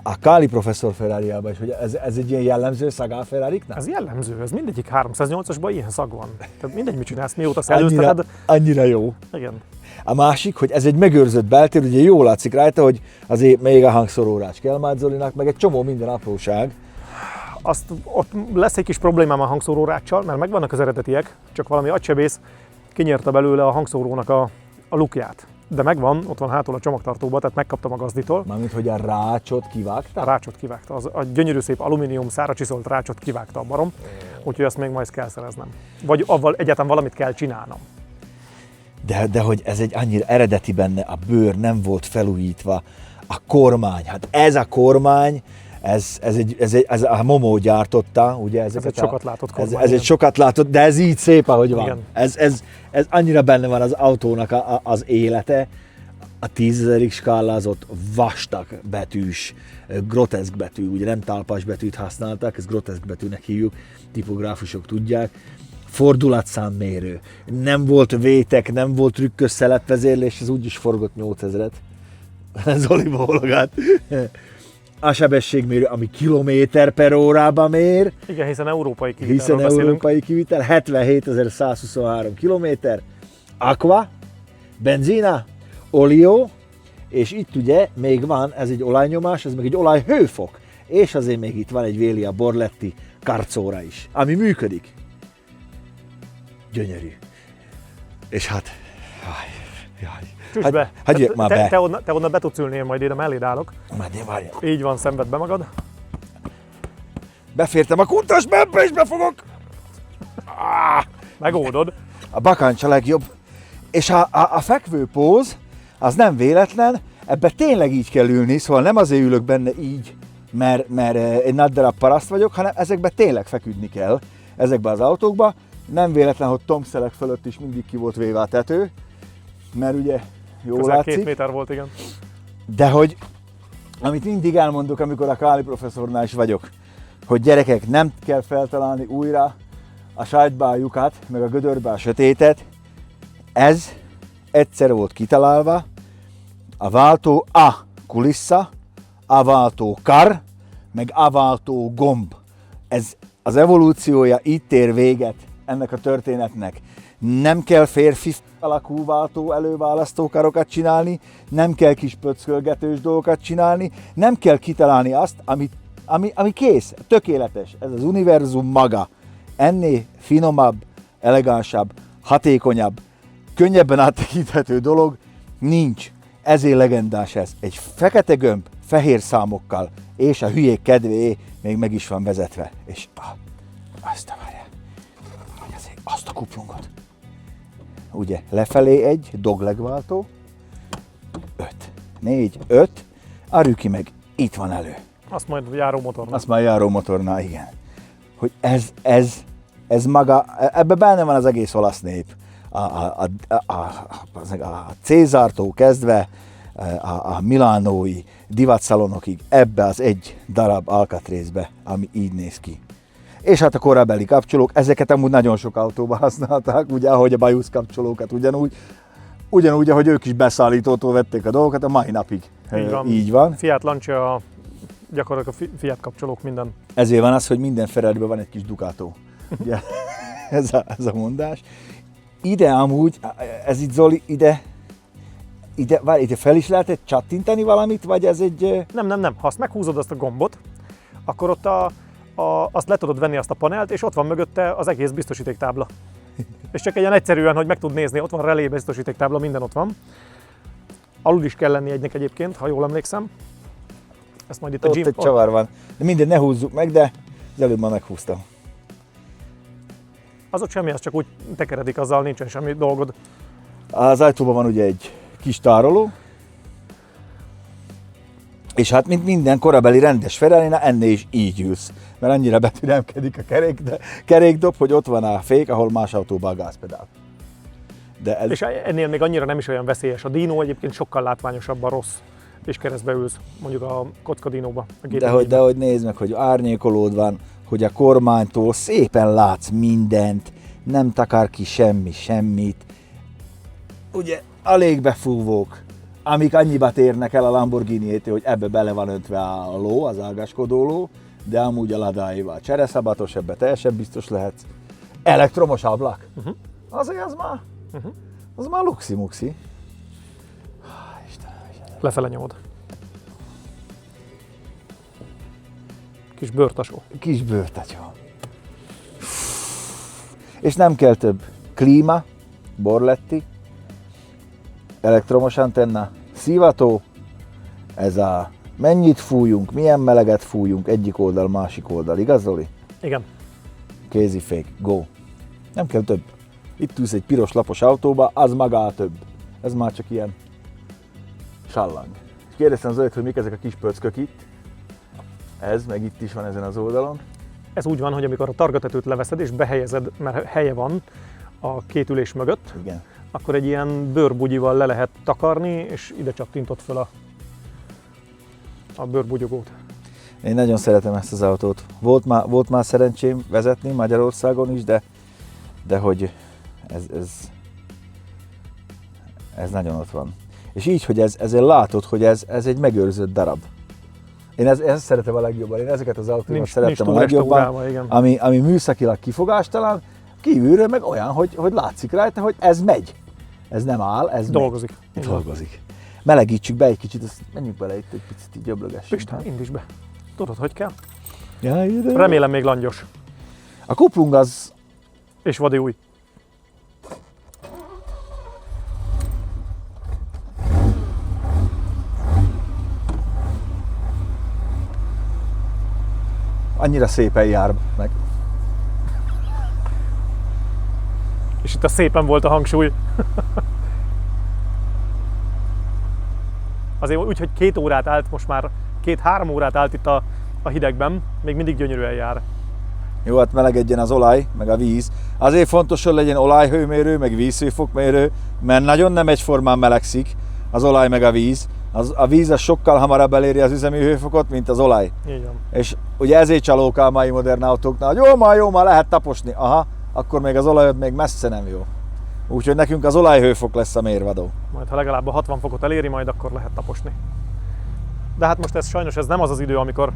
a Káli professzor Ferrariában is, hogy ez egy ilyen jellemző szag a Ferrariknak? Ez jellemző, ez mindegyik 308-asban ilyen szag van. Tehát mindegy, mit csinálsz, mióta szellőzteted. Annyira jó. Igen. A másik, hogy ez egy megőrzött beltér, ugye jól látszik rajta, hogy azért még a hangszórórács kell már Zolinak, meg egy csomó minden apróság. Ott lesz egy kis problémám a hangszóróráccsal, mert megvannak az eredetiek, csak valami agysebész kinyírta belőle a hangszórónak a lukját. De megvan, ott van hátul a csomagtartóban, tehát megkaptam a gazditól. Mármint, hogy a rácsot kivágta? A rácsot kivágta, a gyönyörű szép alumínium szára csiszolt rácsot kivágta a barom, úgyhogy azt még majd kell szereznem. Vagy avval egyáltalán valamit kell csinálnom. De hogy ez egy annyira eredeti benne, a bőr nem volt felújítva, a kormány, hát ez a kormány, ez a Momó gyártotta, ugye? Ez egy sokat látott kormány. Ez egy sokat látott, de ez így szép, ahogy van. Ez annyira benne van az autónak az élete. A 10 000-ig skálázott vastag betűs, groteszk betű, ugye nem talpas betűt használtak, ezt groteszk betűnek hívjuk, tipográfusok tudják. Fordulatszámmérő. Nem volt vétek, nem volt trükkös szelepvezérlés, ez úgyis forgott 8000-et. Zoli bólogat. A sebességmérő, ami kilométer per órában mér. Igen, hiszen európai kivitelről beszélünk. Európai kivitel, 77.123 kilométer. Aqua, benzina, olio, és itt ugye még van, ez egy olajnyomás, ez meg egy olajhőfok. És azért még itt van egy Velia Borletti karcóra is, ami működik. Gyönyörű. És hát, Csüss be. Hagyjuk már be. Te onnan be tudsz ülni, én majd ide melléd állok. Várj. Így van, szenved be magad. Befértem a kuntas bebbe és befogok. Megoldod. A bakancs a legjobb. És a fekvő póz, az nem véletlen, ebbe tényleg így kell ülni, szóval nem azért ülök benne így, mert egy nagy darab paraszt vagyok, hanem ezekbe tényleg feküdni kell, ezekbe az autókba. Nem véletlen, hogy Tomszelek fölött is mindig ki volt véve a tető, mert ugye jól közel látszik. 2 méter volt, igen. De hogy amit mindig elmondok, amikor a Káli professzornál is vagyok, hogy gyerekek, nem kell feltalálni újra a sájtba a lyukat, meg a gödörbe a sötétet. Ez egyszer volt kitalálva, a váltó A kulissza, a váltó kar, meg a váltó gomb. Ez az evolúciója itt ér véget ennek a történetnek. Nem kell férfi alakú váltó előválasztókarokat csinálni, nem kell kis pöckölgetős dolgokat csinálni, nem kell kitalálni azt, ami kész, tökéletes. Ez az univerzum maga. Ennél finomabb, elegánsabb, hatékonyabb, könnyebben áttekinthető dolog nincs. Ezért legendás ez. Egy fekete gömb, fehér számokkal, és a hülyék kedvé még meg is van vezetve. És azt várjál, azt a kuplungot. Ugye, lefelé egy doglegváltó, 5, 4, 5, a rüki meg itt van elő. Azt majd járó motornál. Azt már járó motornál, igen. Hogy ez maga, ebben benne van az egész olasz nép. A Cézártól kezdve a milánói divatszalonokig ebbe az egy darab alkatrészbe, ami így néz ki. És hát a korabeli kapcsolók, ezeket amúgy nagyon sok autóban használták, ugye, ahogy a bajusz kapcsolókat ugyanúgy, ahogy ők is beszállítótól vették a dolgokat, a mai napig így van. Fiat Lancia, gyakorlatilag a Fiat kapcsolók minden. Ezért van az, hogy minden Ferrariben van egy kis Ducato. Ugye, ez a mondás. Ide amúgy, ez itt Zoli, ide fel is lehet csattintani valamit, vagy ez egy... Nem. Ha azt meghúzod azt a gombot, akkor ott azt le tudod venni azt a panelt, és ott van mögötte az egész biztosítéktábla. És csak egy ilyen egyszerűen, hogy meg tud nézni, ott van relé biztosítéktábla, minden ott van. Alul is kell lenni egynek egyébként, ha jól emlékszem. Ezt majd itt a ott egy csavar van. De mindegy, ne húzzuk meg, de az előbb már meghúztam. Az ott semmi, az csak úgy tekeredik, azzal nincsen semmi dolgod. Az ajtóban van ugye egy kis tároló, és hát mint minden korabeli rendes Ferrari-nál ennél is így ülsz, mert annyira betüremkedik a kerékdob, hogy ott van a fék, ahol más autóban a gázpedál. De ez... És ennél még annyira nem is olyan veszélyes. A Dino egyébként sokkal látványosabban rossz, és keresztbe ülsz, mondjuk a kocka Dinóba. De hogy nézd meg, hogy árnyékolód van, hogy a kormánytól szépen látsz mindent, nem takar ki semmit. Ugye a légbefúvók, amik annyiba térnek el a Lamborghini-től, hogy ebbe bele van öntve a ló, az ágaskodó ló, de amúgy a ladáival csereszabatos, ebbe teljesen biztos lehetsz. Elektromos ablak. Azért az már luxi-muxi. Lefele nyomod. Kis bőrtasó. Kis bőrtasó. És nem kell több. Klíma, borletti, elektromos antenna, szívató, ez a mennyit fújunk, milyen meleget fújunk, egyik oldal, másik oldal, igaz Zoli? Igen. Kézifék, go. Nem kell több. Itt ülsz egy piros lapos autóba, az maga több. Ez már csak ilyen sallang. És kérdeztem Zolit, hogy mik ezek a kis pöckök itt. Ez, meg itt is van ezen az oldalon. Ez úgy van, hogy amikor a targatetőt leveszed és behelyezed, mert helye van a két ülés mögött, igen, akkor egy ilyen bőrbugyival le lehet takarni, és ide csattintott föl a bőrbugyogót. Én nagyon szeretem ezt az autót. Volt már szerencsém vezetni Magyarországon is, de hogy ez nagyon ott van. És így, hogy ezzel látod, hogy ez egy megőrzött darab. Én ezt szeretem a legjobban, én ezeket az autókat szeretem a legjobban, ami műszakilag kifogástalan, kívülről meg olyan, hogy látszik rajta, hogy ez megy. Ez nem áll, ez dolgozik. Dolgozik. Melegítsük be egy kicsit, azt menjünk bele itt egy picit, így öblögessünk. Pistán, indíts be. Tudod, hogy kell? Ja, ide. Remélem még langyos. A kuplung az... És vadi új. Annyira szépen jár meg. És itt a szépen volt a hangsúly. Azért úgy, hogy 2 órát állt, most már 2-3 órát állt itt a hidegben, még mindig gyönyörűen jár. Jó, hát melegedjen az olaj, meg a víz. Azért fontos, hogy legyen olajhőmérő, meg vízhőfokmérő, mert nagyon nem egyformán melegszik az olaj meg a víz. A víz az sokkal hamarabb eléri az üzemi hőfokot, mint az olaj. Így van. És ugye ezért csalók a mai modern autóknál, hogy jó, ma lehet taposni. Aha, akkor még az olajod még messze nem jó. Úgyhogy nekünk az olajhőfok lesz a mérvadó. Majd ha legalább a 60 fokot eléri, majd akkor lehet taposni. De hát most sajnos ez nem az az idő, amikor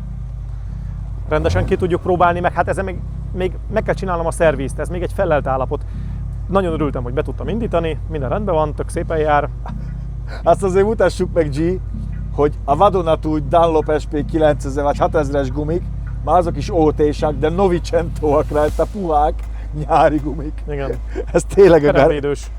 rendesen ki tudjuk próbálni, meg hát ezzel még meg kell csinálnom a szervízt, ez még egy fellelt állapot. Nagyon örültem, hogy be tudtam indítani, minden rendben van, tök szépen jár. Azt azért mutassuk meg, G, hogy a vadonatúj Dunlop SP 9000 vagy 6000-es gumik, már azok is OT-sak, de Novicentóak rajta, puhák, nyári gumik. Igen. Ez tényleg a Terepvédős.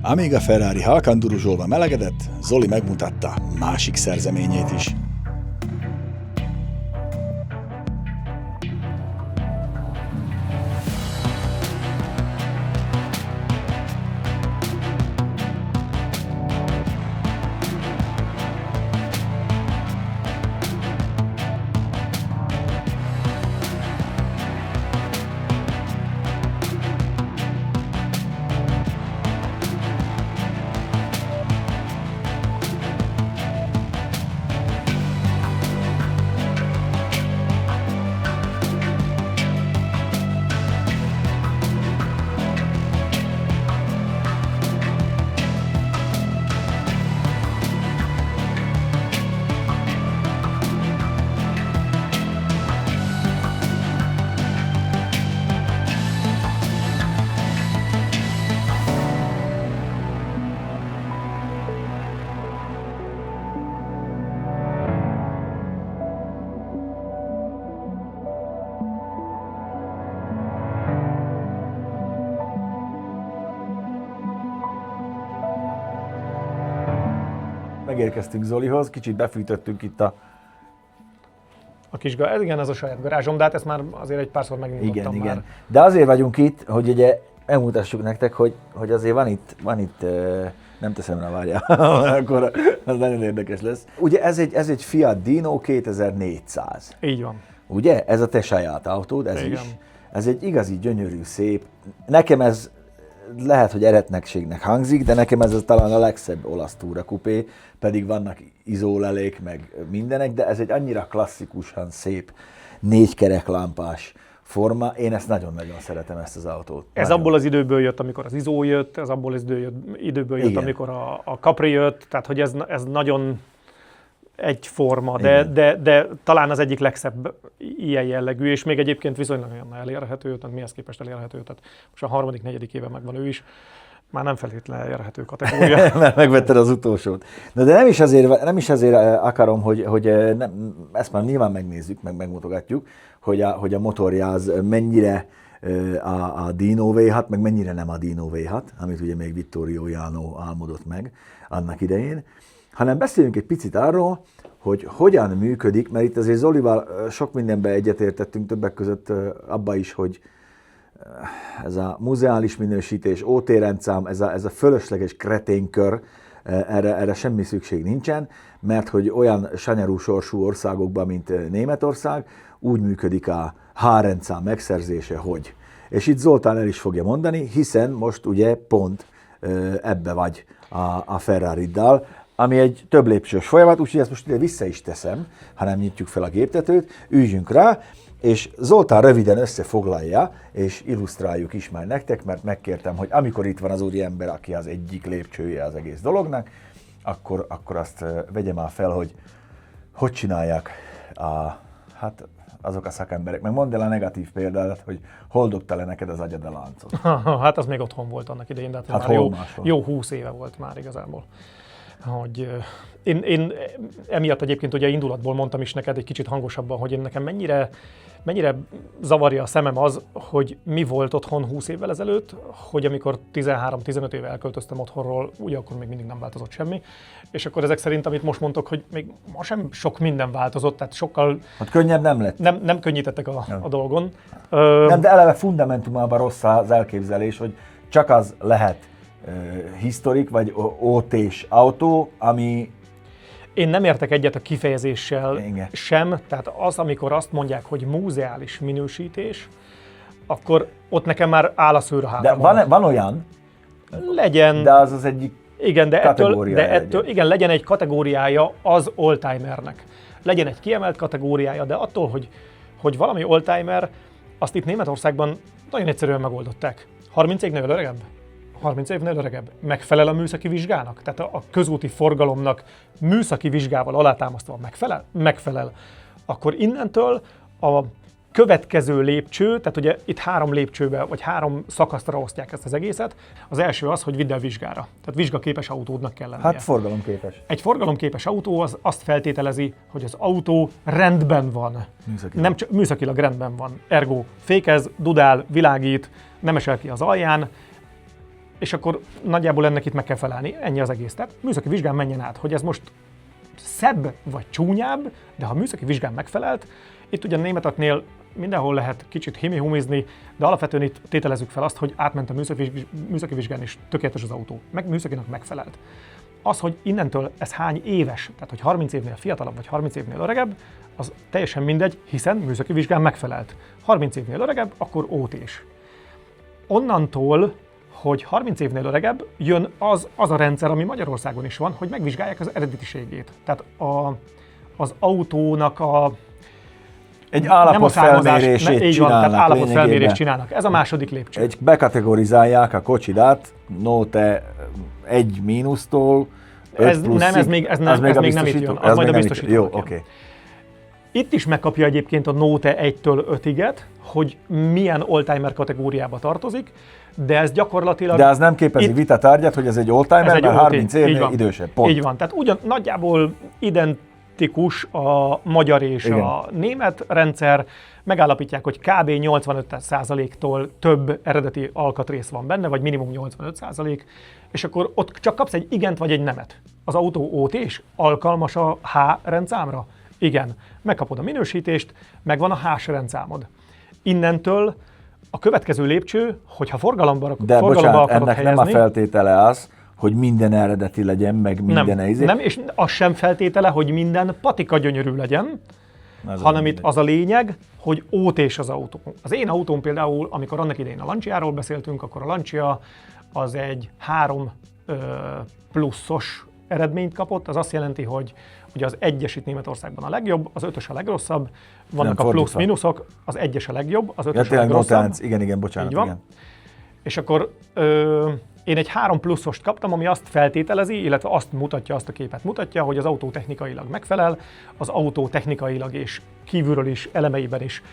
Amíg a Ferrari halkan duruzsolva melegedett, Zoli megmutatta másik szerzeményét is. Megérkeztünk Zolihoz, kicsit befűtöttünk itt a... Igen, ez a saját garázsom, de hát ezt már azért egy párszor megnyitottam már. Igen. De azért vagyunk itt, hogy ugye elmutassuk nektek, hogy azért van itt nem teszem rá, várjál, akkor az nagyon érdekes lesz. Ugye ez egy Fiat Dino 2400. Így van. Ugye? Ez a te saját autód, ez Igen. is. Ez egy igazi gyönyörű, szép. Nekem ez lehet, hogy eretnekségnek hangzik, de nekem ez talán a legszebb olasz túrakupé, pedig vannak izólelék, meg mindenek, de ez egy annyira klasszikusan szép, 4 kereklámpás forma. Én ezt nagyon-nagyon szeretem, ezt az autót. Ez nagyon. abból az időből jött, amikor az Izó jött, ez abból az időből jött, Igen. amikor a Capri jött, tehát hogy ez nagyon egyforma, de talán az egyik legszebb ilyen jellegű, és még egyébként viszonylag olyan elérhető, tehát mihez képest elérhető, tehát most a 3.-4. éve megvan ő is, már nem feltétlenül elérhető kategória. Mert megvetted az utolsót. Na de nem is azért akarom, hogy ezt már nyilván megnézzük, meg megmutogatjuk, hogy a motorjáz mennyire a Dino V6, meg mennyire nem a Dino V6, amit ugye még Vittorio Jano álmodott meg annak idején, hanem beszéljünk egy picit arról, hogy hogyan működik, mert itt azért Zolival sok mindenben egyetértettünk, többek között abba is, hogy ez a muzeális minősítés, OT rendszám, ez a fölösleges kreténkör, erre semmi szükség nincsen, mert hogy olyan sanyarú sorsú országokban, mint Németország, úgy működik a H-rendszám megszerzése, hogy. És itt Zoltán el is fogja mondani, hiszen most ugye pont ebbe vagy a Ferrariddal, ami egy több lépcsős folyamat, úgyhogy ezt most ide vissza is teszem, ha nem nyitjuk fel a géptetőt, üljünk rá, és Zoltán röviden összefoglalja, és illusztráljuk is már nektek, mert megkértem, hogy amikor itt van az úri ember, aki az egyik lépcsője az egész dolognak, akkor azt vegye már fel, hogy csinálják azok a szakemberek. Meg mondd el a negatív példát, hogy hol dobta le neked az agyad a láncot. Hát az még otthon volt annak idején, de hát már jó 20 éve volt már igazából. Hogy én emiatt egyébként ugye indulatból mondtam is neked egy kicsit hangosabban, hogy én nekem mennyire zavarja a szemem az, hogy mi volt otthon 20 évvel ezelőtt, hogy amikor 13-15 éve elköltöztem otthonról, ugye akkor még mindig nem változott semmi, és akkor ezek szerint, amit most mondtok, hogy még ma sem sok minden változott, tehát sokkal... Hát könnyebb nem lett. Nem könnyítettek a dolgon. Nem, de eleve fundamentumában rossz az elképzelés, hogy csak az lehet historik vagy OT-s autó, ami... Én nem értek egyet a kifejezéssel Igen. sem, tehát az, amikor azt mondják, hogy múzeális minősítés, akkor ott nekem már áll a szőr a De hátamon. van olyan, Legyen, de az egyik igen, kategóriája igen, legyen egy kategóriája az oldtimernek. Legyen egy kiemelt kategóriája, de attól, hogy valami oldtimer, azt itt Németországban nagyon egyszerűen megoldották. 30 évnél öregebb? 30 évnél öregebb. Megfelel a műszaki vizsgának? Tehát a közúti forgalomnak műszaki vizsgával alátámasztva megfelel? Megfelel. Akkor innentől a következő lépcső, tehát ugye itt 3 lépcsőbe, vagy 3 szakaszra osztják ezt az egészet. Az első az, hogy vidd el vizsgára. Tehát vizsgaképes autódnak kell lennie. Hát forgalomképes. Egy forgalomképes autó az azt feltételezi, hogy az autó rendben van. Műszakilag. Nem csak műszakilag rendben van. Ergo fékez, dudál, világít, nem esel ki az alján, és akkor nagyjából ennek itt meg kell felelni. Ennyi az egész. Tehát műszaki vizsgán menjen át, hogy ez most szebb vagy csúnyább, de ha a műszaki vizsgán megfelelt, itt ugye a németeknél mindenhol lehet kicsit himi-humizni, de alapvetően itt tételezzük fel azt, hogy átment a műszaki vizsgán és tökéletes az autó. Műszakinak megfelelt. Az, hogy innentől ez hány éves, tehát hogy 30 évnél fiatalabb vagy 30 évnél öregebb, az teljesen mindegy, hiszen műszaki vizsgán megfelelt. 30 évnél öregebb, akkor OT-s. Onnantól, hogy 30 évnél öregebb, jön az a rendszer, ami Magyarországon is van, hogy megvizsgálják az eredetiségét. Tehát az autónak Egy nem a állapotfelmérését így van, tehát csinálnak állapotfelmérést lényegében. csinálnak. Ez a második lépcső. Bekategorizálják a kocsidat, Note 1 mínusztól 5 Ez pluszig. nem, ez még Az nem itt biztosító? jön, Az az majd a még nem itt biztosítónak Jó, jön. oké. Itt is megkapja egyébként a Note 1-től 5-iget, hogy milyen oldtimer kategóriába tartozik, de ez gyakorlatilag... De az nem képezi Itt- vita tárgyat, hogy ez egy oldtimer, Ez egy mert OT. 30 Így évnél van. idősebb. Pont. Így van, tehát nagyjából identikus a magyar és Igen. a német rendszer, megállapítják, hogy kb. 85%-tól több eredeti alkatrész van benne, vagy minimum 85%, és akkor ott csak kapsz egy igent vagy egy nemet. Az autó OT-s, alkalmas a H rendszámra? Igen. Megkapod a minősítést, megvan a H-s rendszámod. Innentől a következő lépcső, hogyha forgalomba De akarod bocsánat, ennek helyezni, nem a feltétele az, hogy minden eredeti legyen, meg minden nem, és az sem feltétele, hogy minden patika gyönyörű legyen, hanem itt az a lényeg, hogy OT-s az autó. Az én autóm például, amikor annak idején a Lanciáról beszéltünk, akkor a Lancia az egy 3 pluszos eredményt kapott, az azt jelenti, hogy ugye az 1-es itt Németországban a legjobb, az 5-ös a legrosszabb, vannak Nem, a fordítva. plusz-minuszok, az 1-es a legjobb, az 5-ös Ja, a tényleg legrosszabb. Note 1, igen, bocsánat, Így van. igen. És akkor én egy 3 pluszost kaptam, ami azt feltételezi, illetve azt mutatja, azt a képet mutatja, hogy az autó technikailag megfelel, az autó technikailag és kívülről is, elemeiben is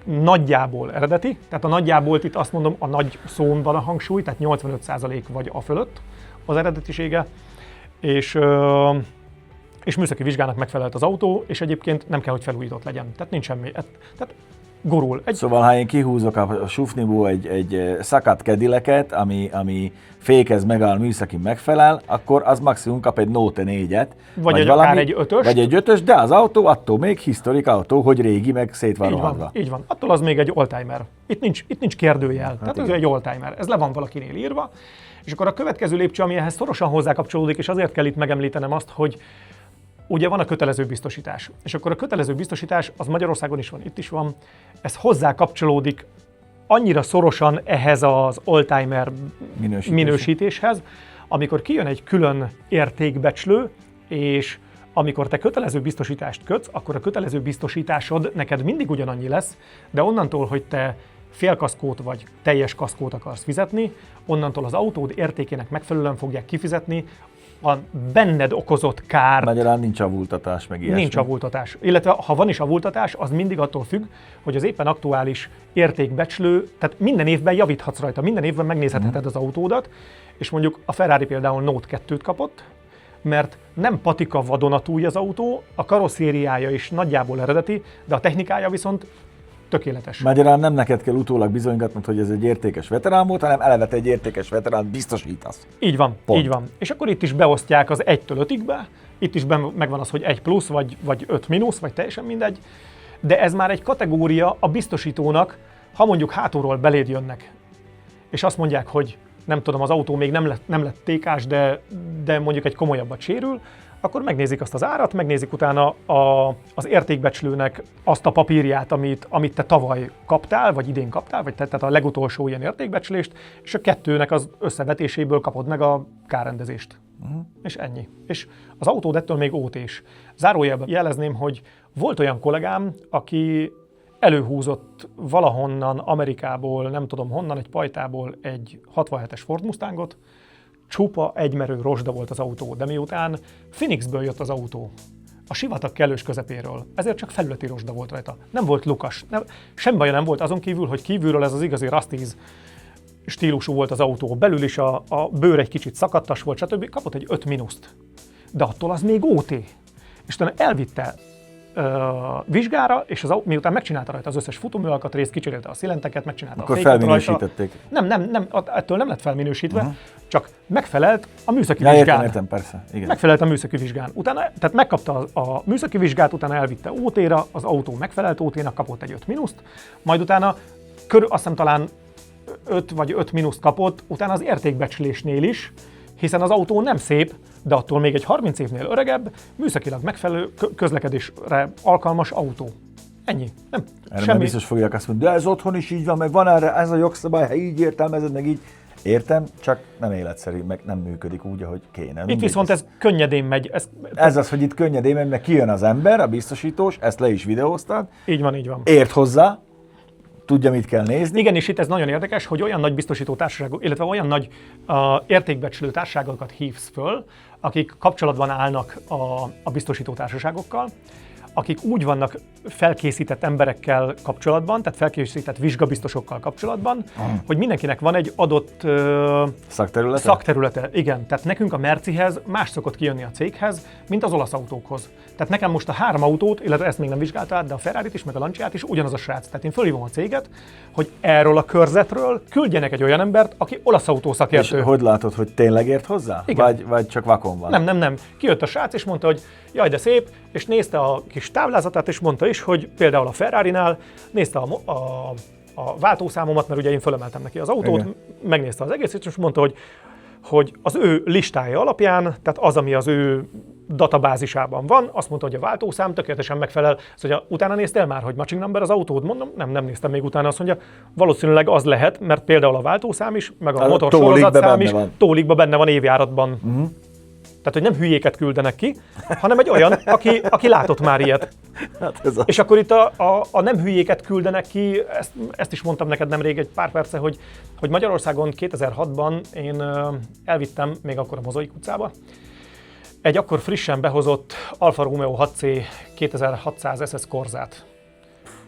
nagyjából eredeti. Tehát a nagyjából itt azt mondom, a nagy szón van a hangsúly, tehát 85% vagy a fölött az eredetisége, és műszaki vizsgának megfelelt az autó, és egyébként nem kell, hogy felújított legyen. Tehát nincs semmi. Tehát gurul. Szóval, ha én kihúzok a sufniból egy szakadt kedileket, ami fékez, megáll, műszaki megfelel, akkor az maximum kap egy Note 4-et. Vagy akár egy 5-öst. Vagy egy 5-ös, de az autó attól még historik autó, hogy régi, meg szét van Így rohadva. van, így van. Attól az még egy oldtimer. Itt nincs kérdőjel. Tehát ez igen. egy oldtimer. Ez le van valakinél írva. És akkor a következő lépcső, ami ehhez szorosan hozzákapcsolódik, és azért kell itt megemlítenem azt, hogy ugye van a kötelező biztosítás. És akkor a kötelező biztosítás az Magyarországon is van, itt is van. Ez hozzá-kapcsolódik annyira szorosan ehhez az oldtimer minősítéshez, amikor kijön egy külön értékbecslő, és amikor te kötelező biztosítást kötsz, akkor a kötelező biztosításod neked mindig ugyanannyi lesz, de onnantól, hogy te félkaszkót vagy teljes kaszkót akarsz fizetni, onnantól az autód értékének megfelelően fogják kifizetni a benned okozott kár. Magyarán nincs avultatás, meg ilyesmi. Nincs avultatás. Illetve ha van is avultatás, az mindig attól függ, hogy az éppen aktuális értékbecslő, tehát minden évben javíthatsz rajta, minden évben megnézheted az autódat, és mondjuk a Ferrari például Note 2-t kapott, mert nem patika vadonatúj az autó, a karosszériája is nagyjából eredeti, de a technikája viszont tökéletes. Magyarán nem neked kell utólag bizonygatnod, hogy ez egy értékes veterán volt, hanem eleve te egy értékes veteránt biztosítasz. Így van, Pont. így van. És akkor itt is beosztják az 1-től 5-ig be, itt is megvan az, hogy 1 plusz, vagy 5 mínusz, vagy teljesen mindegy, de ez már egy kategória a biztosítónak, ha mondjuk hátulról beléd jönnek, és azt mondják, hogy nem tudom, az autó még nem lett TK-s, de mondjuk egy komolyabbat sérül, akkor megnézik azt az árat, megnézik utána az értékbecslőnek azt a papírját, amit te tavaly kaptál, vagy idén kaptál, vagy tehát a legutolsó ilyen értékbecslést, és a kettőnek az összevetéséből kapod meg a kárrendezést. És ennyi. És az autód ettől még OT-s. Zárójelben jelezném, hogy volt olyan kollégám, aki előhúzott valahonnan Amerikából, nem tudom honnan, egy pajtából egy 67-es Ford Mustangot, csupa egymerő rozsda volt az autó, de miután Phoenixből jött az autó, a sivatag kellős közepéről, ezért csak felületi rozsda volt rajta. Nem volt lukas, semmi baja nem volt azon kívül, hogy kívülről ez az igazi Rusty's stílusú volt az autó, belül is a bőr egy kicsit szakadtas volt, stb. Kapott egy 5 mínuszt. De attól az még OT. És utána elvitte vizsgára, és miután megcsinálta rajta az összes futóműalkatrészt, kicserélte a szilenteket, megcsinálta Akkor a féket felminősítették. rajta. Nem, ettől nem lett felminősítve, csak megfelelt a műszaki vizsgán. Értem, persze. Igen. Megfelelt a műszaki vizsgán. Utána, tehát megkapta a műszaki vizsgát, utána elvitte OT-ra, az autó megfelelt OT-nak, kapott egy 5 mínuszt, majd utána azt hiszem talán 5 vagy 5 mínuszt kapott, utána az értékbecslésnél is, hiszen az autó nem szép, de attól még egy 30 évnél öregebb, műszakilag megfelelő közlekedésre alkalmas autó. Ennyi. Nem. Erre már biztos fogják azt mondani, de ez otthon is így van, meg van erre ez a jogszabály, ha így értelmezed, meg így. Értem, csak nem életszerű, meg nem működik úgy, ahogy kéne. Itt viszont ez könnyedén megy. Ez az, hogy itt könnyedén megy, mert kijön az ember, a biztosítós, ezt le is videóztad. Így van, így van. Ért hozzá, tudja, mit kell nézni. Igen, és itt ez nagyon érdekes, hogy olyan nagy biztosító társaságok, illetve olyan nagy értékbecslő társaságokat hívsz föl, akik kapcsolatban állnak a biztosító társaságokkal, akik úgy vannak felkészített emberekkel kapcsolatban, tehát felkészített vizsgabiztosokkal kapcsolatban, hogy mindenkinek van egy adott szakterülete. Igen, tehát nekünk a Mercihez más szokott kijönni a céghez, mint az olasz autókhoz. Tehát nekem most a 3 autót, illetve ezt még nem vizsgálta át, de a Ferrarit is, meg a Lanciát is ugyanaz a srác. Tehát én fölhívom a céget, hogy erről a körzetről küldjenek egy olyan embert, aki olasz autószakértő. És hogy látod, hogy tényleg ért hozzá? Igen. Vagy csak vakon van? Nem. Kijött a srác és mondta, hogy jaj, de szép, és nézte a kis táblázatát, és mondta is, hogy például a Ferrarinál nézte a váltószámomat, mert ugye én fölemeltem neki az autót, igen. Megnézte az egészet, és mondta, hogy az ő listája alapján, tehát az, ami az ő databázisában van, azt mondta, hogy a váltószám tökéletesen megfelel. Szóval utána néztél már, hogy matching number az autód? Mondom, nem néztem még utána. Azt mondja, valószínűleg az lehet, mert például a váltószám is, meg a motorsorozatszám is tólikba benne van évjáratban. Tehát, hogy nem hülyéket küldenek ki, hanem egy olyan, aki látott már ilyet. Hát és akkor itt a nem hülyéket küldenek ki, ezt is mondtam neked nemrég egy pár perce, hogy Magyarországon 2006-ban én elvittem, még akkor a Mozaik utcába, egy akkor frissen behozott Alfa Romeo 6C 2600 SS Corzát.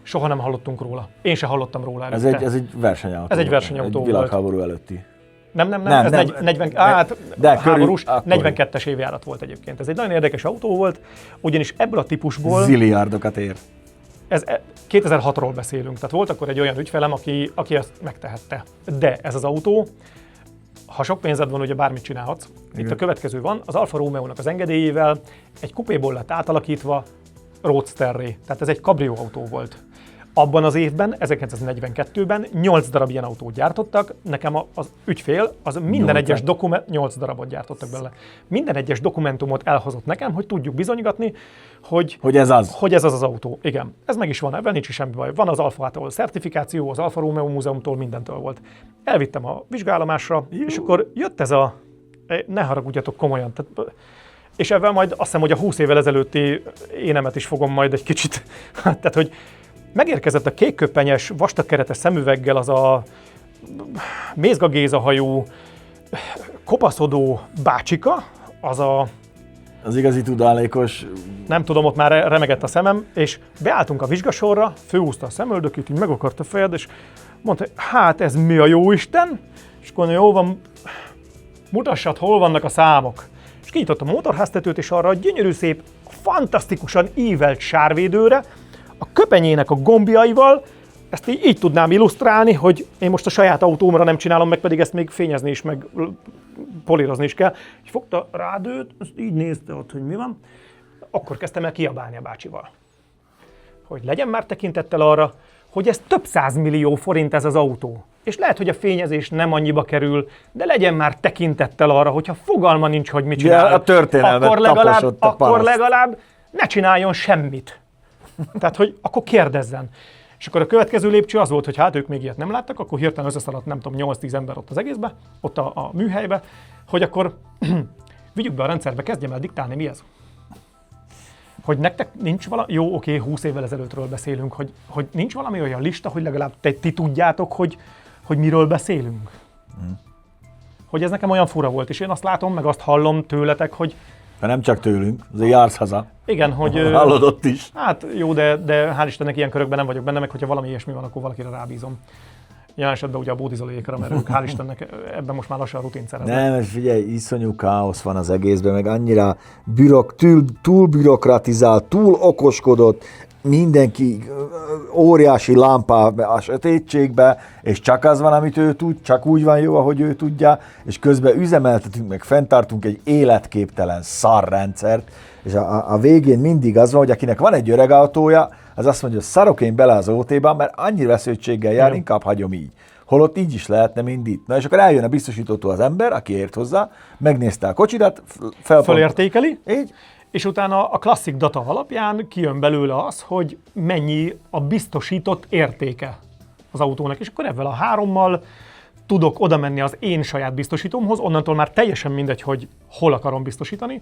Soha nem hallottunk róla. Én se hallottam róla előtte. Ez egy versenyautó. Ez egy versenyautó volt. Világháború előtti. Nem, ez 42-es évjárat volt egyébként. Ez egy nagyon érdekes autó volt, ugyanis ebből a típusból... Zilliárdokat ér. Ez 2006-ról beszélünk, tehát volt akkor egy olyan ügyfelem, aki ezt megtehette. De ez az autó, ha sok pénzed van, ugye bármit csinálhatsz. Itt a következő van, az Alfa Romeo-nak az engedélyével egy kupéból lett átalakítva roadsterré, tehát ez egy kabrió autó volt. Abban az évben, 1942-ben 8 darab ilyen autót gyártottak, nekem az ügyfél, az minden egyes 8 darabot gyártottak belőle. Minden egyes dokumentumot elhozott nekem, hogy tudjuk bizonygatni, hogy ez az autó. Igen, ez meg is van, ebben nincs semmi baj. Van az Alfától szertifikáció, az Alfa Romeo Múzeumtól, mindentől volt. Elvittem a vizsgállomásra, és akkor jött ez ne haragudjatok komolyan, és ebben majd azt hiszem, hogy a 20 évvel ezelőtti énemet is fogom majd egy kicsit, tehát hogy megérkezett a kékköpenyes, vastagkeretes szemüveggel az a Mézga Géza hajú, kopaszodó bácsika, az igazi tudálékos... Nem tudom, ott már remegett a szemem, és beálltunk a vizsgasorra, főhúzta a szemöldökét, így meg akart a fejed, és mondta, hát ez mi a jóisten? És akkor jó van, mutassad, hol vannak a számok. És kinyitottam a motorháztetőt, és arra a gyönyörű szép, fantasztikusan ívelt sárvédőre, a köpenyének a gombjaival, ezt így tudnám illusztrálni, hogy én most a saját autómra nem csinálom meg, pedig ezt még fényezni is, meg polírozni is kell. És fogta a rádőt, azt így nézte ott, hogy mi van. Akkor kezdtem el kiabálni a bácsival. Hogy legyen már tekintettel arra, hogy ez több 100 millió forint ez az autó. És lehet, hogy a fényezés nem annyiba kerül, de legyen már tekintettel arra, hogyha fogalma nincs, hogy mit csinál. A történelmet akkor legalább ne csináljon semmit. Tehát, hogy akkor kérdezzen. És akkor a következő lépcső az volt, hogy hát ők még ilyet nem láttak, akkor hirtelen összeszaladt, nem tudom, 8-10 ember ott az egészbe, ott a műhelybe, hogy akkor vigyük be a rendszerbe, kezdjem el diktálni, mi ez? Hogy nektek nincs valami, jó, oké, 20 évvel ezelőttről beszélünk, hogy nincs valami olyan lista, hogy legalább ti tudjátok, hogy miről beszélünk. Hogy ez nekem olyan fura volt, és én azt látom, meg azt hallom tőletek, hogy De nem csak tőlünk, azért jársz haza. igen, hogy... Hallod ott is. Hát jó, de hál' Istennek ilyen körökben nem vagyok benne, meg hogyha valami ilyesmi van, akkor valakire rábízom. Jelen esetben ugye a Bódizolóékra, mert ők hál' Istennek ebben most már lassan rutint szeretnek. Nem, figyelj, iszonyú káosz van az egészben, meg annyira túl bürokratizált, túl okoskodott, mindenki óriási lámpa a sötétségbe, és csak az van, amit ő tud, csak úgy van jó, ahogy ő tudja, és közben üzemeltetünk, meg fenntartunk egy életképtelen szarrendszert, és a végén mindig az van, hogy akinek van egy öreg autója, az azt mondja, hogy szarok én bele az OT-ba, mert annyi vesződtséggel jár, inkább hagyom így. Holott így is lehetne, mint itt. Na és akkor eljön a biztosítótól az ember, aki ért hozzá, megnézte a kocsidat, Fölértékeli, így, és utána a klasszik data alapján kijön belőle az, hogy mennyi a biztosított értéke az autónak. És akkor ezzel a 3-mal tudok oda menni az én saját biztosítómhoz, onnantól már teljesen mindegy, hogy hol akarom biztosítani.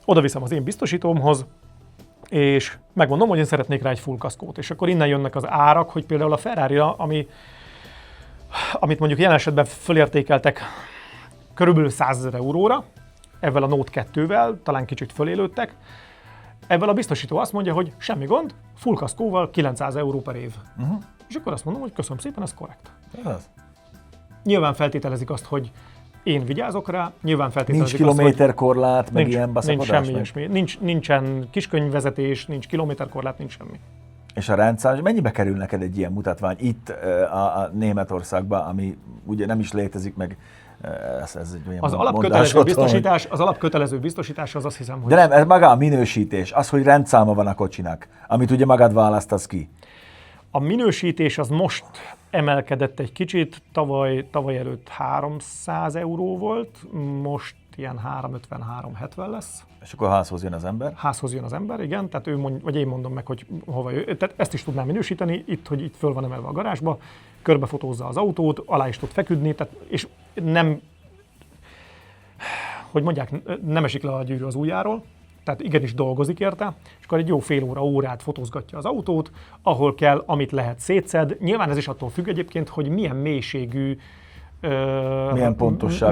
Oda viszem az én biztosítómhoz, és megmondom, hogy én szeretnék rá egy full kaszkót. És akkor innen jönnek az árak, hogy például a Ferrari-ra, amit mondjuk jelen esetben fölértékeltek körülbelül 100 000 euróra, ezzel a Note 2-vel, talán kicsit fölélődtek, ezzel a biztosító azt mondja, hogy semmi gond, full kaszkóval 900 euró per év. És akkor azt mondom, hogy köszönöm szépen, ez korrekt. Nyilván feltételezik azt, hogy én vigyázok rá, nyilván feltételezik nincs azt, kilométerkorlát, meg nincs, ilyen nincs baszakodás. semmi ilyesmi. Nincsen kiskönyvvezetés, nincs kilométerkorlát, nincs semmi. És a rendszer, mennyibe kerül neked egy ilyen mutatvány itt a Németországban, ami ugye nem is létezik, meg ez egy olyan Az mondás alapkötelező otthon, biztosítás, az alapkötelező biztosítás az azt hiszem, hogy... De nem, ez maga a minősítés, az, hogy rendszáma van a kocsinak, amit ugye magad választasz ki. A minősítés az most emelkedett egy kicsit, tavaly előtt 300 euró volt, most ilyen 350-370 lesz. És akkor házhoz jön az ember. Házhoz jön az ember, igen, tehát vagy én mondom meg, hogy hova jön. Tehát ezt is tudnám minősíteni, hogy itt föl van emelve a garázsba, körbefotózza az autót, alá is tud feküdni, tehát, és nem, hogy mondják, nem esik le a gyűrű az ujjáról, tehát igenis dolgozik érte, és akkor egy jó fél órát fotózgatja az autót, ahol kell, amit lehet szétszed. Nyilván ez is attól függ egyébként, hogy milyen mélységű,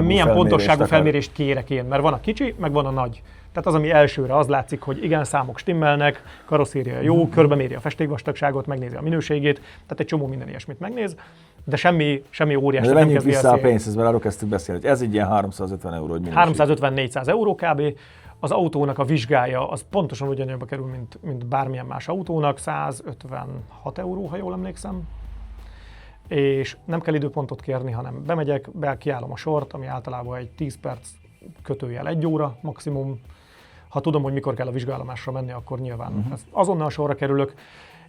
milyen pontosságú felmérést kérek én, mert van a kicsi, meg van a nagy. Tehát az, ami elsőre az látszik, hogy igen, számok stimmelnek, karosszéria jó, körbeméri a festékvastagságot, megnézi a minőségét, tehát egy csomó minden ilyesmit megnéz, de semmi óriási. De menjünk vissza a pénzhez, mert arról kezdtünk beszélni, hogy ez egy ilyen 350 euró, hogy minősít. 350-400 euró kb. Az autónak a vizsgája az pontosan ugyanabba kerül, mint bármilyen más autónak, 156 euró, ha jól emlékszem. És nem kell időpontot kérni, hanem bemegyek, kiállom a sort, ami általában egy 10 perc kötőjel 1 óra maximum. Ha tudom, hogy mikor kell a vizsgállomásra menni, akkor nyilván azonnal sorra kerülök.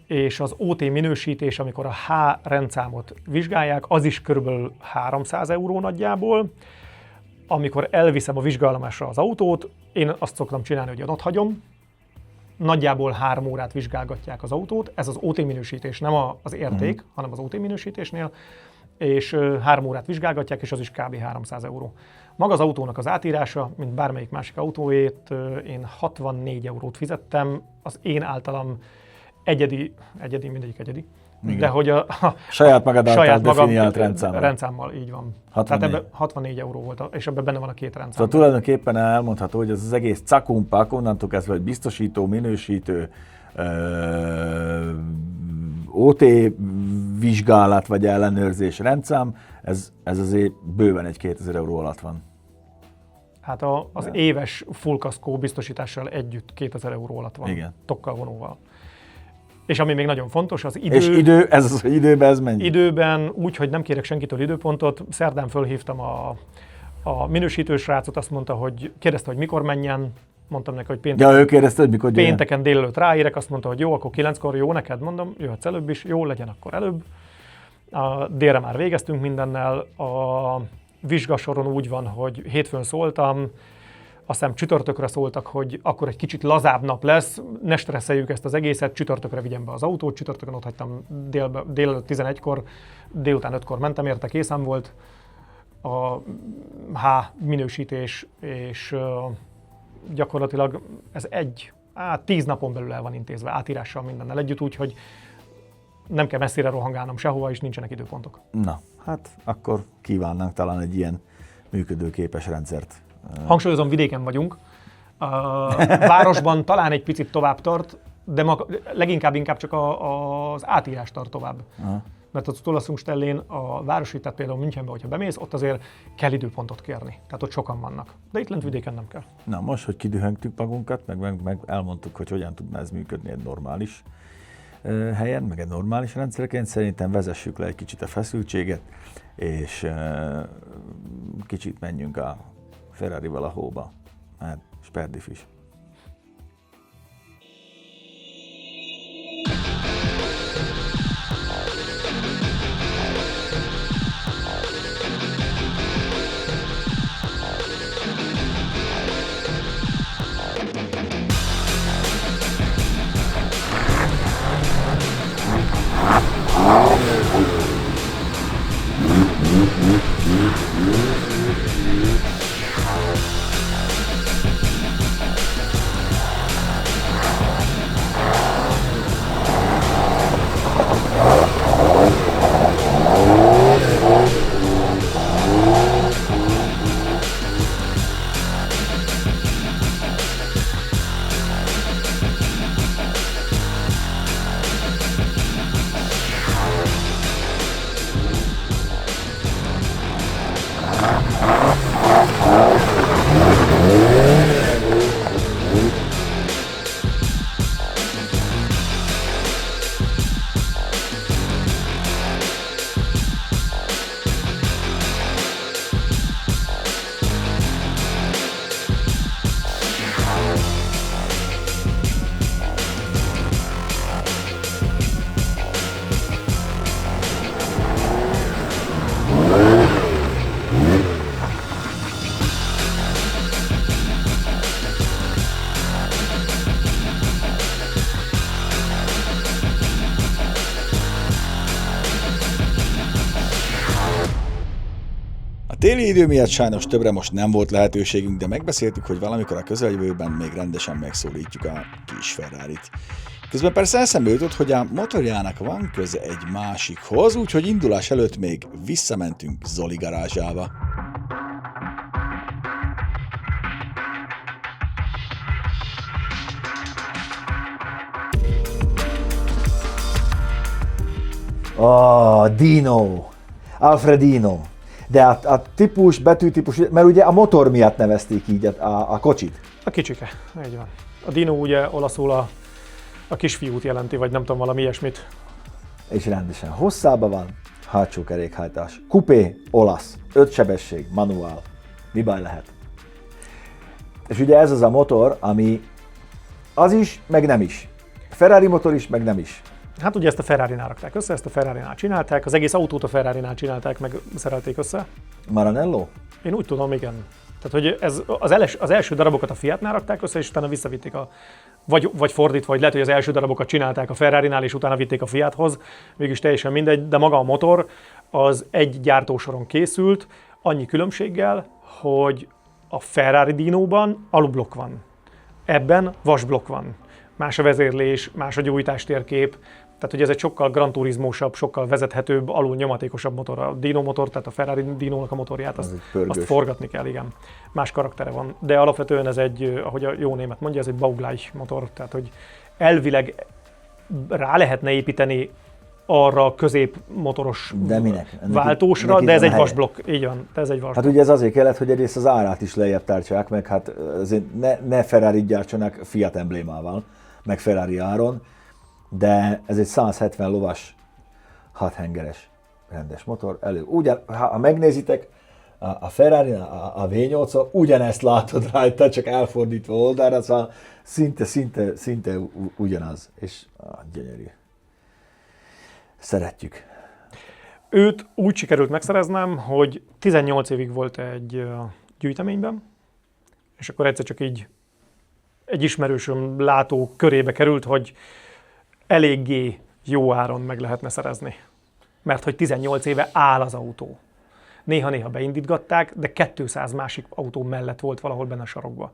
És az OT minősítés, amikor a H rendszámot vizsgálják, az is körülbelül 300 euró nagyjából. Amikor elviszem a vizsgállomásra az autót, én azt szoktam csinálni, hogy ott hagyom. Nagyjából 3 órát vizsgálgatják az autót, ez az OT minősítés, nem az érték, hanem az OT minősítésnél, és 3 órát vizsgálgatják, és az is kb. 300 euró. Maga az autónak az átírása, mint bármelyik másik autóét, én 64 eurót fizettem, az én általam egyedi, mindegyik egyedi, de hogy a saját magad által definiált rendszámmal, így van. 64. Tehát ebben 64 euró volt, és ebben benne van a 2 rendszám. Szóval tulajdonképpen elmondható, hogy ez az egész cakumpak, onnantól kezdve, hogy biztosító, minősítő, OT vizsgálat vagy ellenőrzés rendszám, ez azért bőven egy 2000 euró alatt van. Hát az éves full kaszkó biztosítással együtt 2000 euró alatt van. Igen. Tokkal vonóval. És ami még nagyon fontos, az idő. És időben ez mennyi? Időben úgy, hogy nem kérek senkitől időpontot. Szerdán fölhívtam a minősítő srácot, azt mondta, hogy kérdezte, hogy mikor menjen. mondtam neki, hogy Ja, ő kérdezte, hogy mikor jöjjön. pénteken délelőtt ráérek, azt mondta, hogy jó, akkor 9-kor jó neked, mondom, jöhetsz előbb is, jó legyen akkor előbb. A délre már végeztünk mindennel, a vizsgasoron úgy van, hogy hétfőn szóltam, aztán csütörtökre szóltak, hogy akkor egy kicsit lazább nap lesz, ne stresszeljük ezt az egészet, csütörtökre vigyem be az autót, csütörtökön ott hagytam délelőtt 11-kor, délután 5-kor mentem érte, készen volt a H minősítés, és gyakorlatilag ez 10 napon belül el van intézve, átírással mindennel együtt, úgyhogy nem kell messzire rohangálnom sehova, és nincsenek időpontok. Na, hát akkor kívánnánk talán egy ilyen működőképes rendszert. Hangsúlyozom, vidéken vagyunk. A városban talán egy picit tovább tart, de leginkább csak az átírás tart tovább. Aha. Mert az Zulassungsstellén a városi, tehát például Münchenbe, hogyha bemész, ott azért kell időpontot kérni. Tehát ott sokan vannak. De itt lent vidéken nem kell. Na most, hogy kidühöngtük magunkat, meg elmondtuk, hogy hogyan tudna ez működni egy normális helyen, meg egy normális rendszerként, szerintem vezessük le egy kicsit a feszültséget, és kicsit menjünk a Ferrarival a hóba, mert sperdif is. Téli idő miatt sajnos többre most nem volt lehetőségünk, de megbeszéltük, hogy valamikor a közeljövőben még rendesen megszólítjuk a kis Ferrarit. Közben persze eszembe jutott, hogy a motorjának van köze egy másikhoz, úgyhogy indulás előtt még visszamentünk Zoli garázsába. Dino, Alfredino. De a típus, betűtípus, mert ugye a motor miatt nevezték így a kocsit. A kicsike, így van. A Dino ugye olaszul a kisfiút jelenti, vagy nem tudom, valami ilyesmit. És rendesen hosszában van, hátsó kerékhajtás. Coupé, olasz, 5 sebesség, manuál. Mi baj lehet? És ugye ez az a motor, ami az is, meg nem is. Ferrari motor is, meg nem is. Hát ugye ezt a Ferrarinál rakták össze, ezt a Ferrarinál csinálták, az egész autót a Ferrarinál csinálták, meg szerelték össze. Maranello? Én úgy tudom, igen. Tehát, hogy ez az első darabokat a Fiatnál rakták össze, és utána visszavitték vagy fordítva, vagy lehet, hogy az első darabokat csinálták a Ferrarinál, és utána vitték a Fiathoz, mégis teljesen mindegy, de maga a motor az egy gyártósoron készült, annyi különbséggel, hogy a Ferrari Dinóban alublokk van. Ebben vasblokk van. Más a vezérlés, más a gyújtástérkép, tehát hogy ez egy sokkal Gran Turismosabb, sokkal vezethetőbb, alul nyomatékosabb motor. A Dino motor, tehát a Ferrari Dinónak a motorját, azt forgatni kell, igen. Más karaktere van, de alapvetően ez egy, ahogy a jó német mondja, ez egy Baugleich motor, tehát hogy elvileg rá lehetne építeni arra a középmotoros váltósra, de ez egy vasblokk, így van, ez egy vasblokk. Hát ugye ez azért kellett, hogy egyrészt az árát is lejjebb tártsák, meg hát ne Ferrari gyártsanak Fiat emblémával, meg Ferrari áron, de ez egy 170 lovas, 6 hengeres rendes motor. Ugye, ha megnézitek, A Ferrari, a V8-on ugyanezt látod rajta, csak elfordítva oldalra, szóval szinte ugyanaz, és gyönyörű. Szeretjük. Őt úgy sikerült megszereznem, hogy 18 évig volt egy gyűjteményben, és akkor egyszer csak így egy ismerősöm látó körébe került, hogy eléggé jó áron meg lehetne szerezni. Mert hogy 18 éve áll az autó. Néha-néha beindítgatták, de 200 másik autó mellett volt valahol benne a sarokba.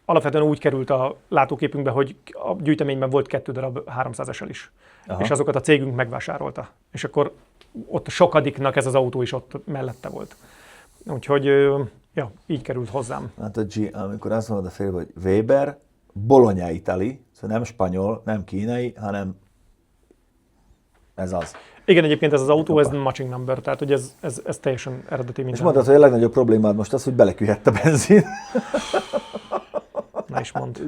Alapvetően úgy került a látóképünkbe, hogy a gyűjteményben volt 2 darab 300 SL is. Aha. És azokat a cégünk megvásárolta. És akkor ott a sokadiknak ez az autó is ott mellette volt. Úgyhogy ja, így került hozzám. Hát a G, amikor azt mondod a félbe, hogy Weber, Bologna itali, szóval nem spanyol, nem kínai, hanem ez az. Igen, egyébként ez az autó, ez matching number, tehát hogy ez teljesen eredeti minden. És mondtad, hogy a legnagyobb problémád most az, hogy belekühett a benzin. Ne is mondd.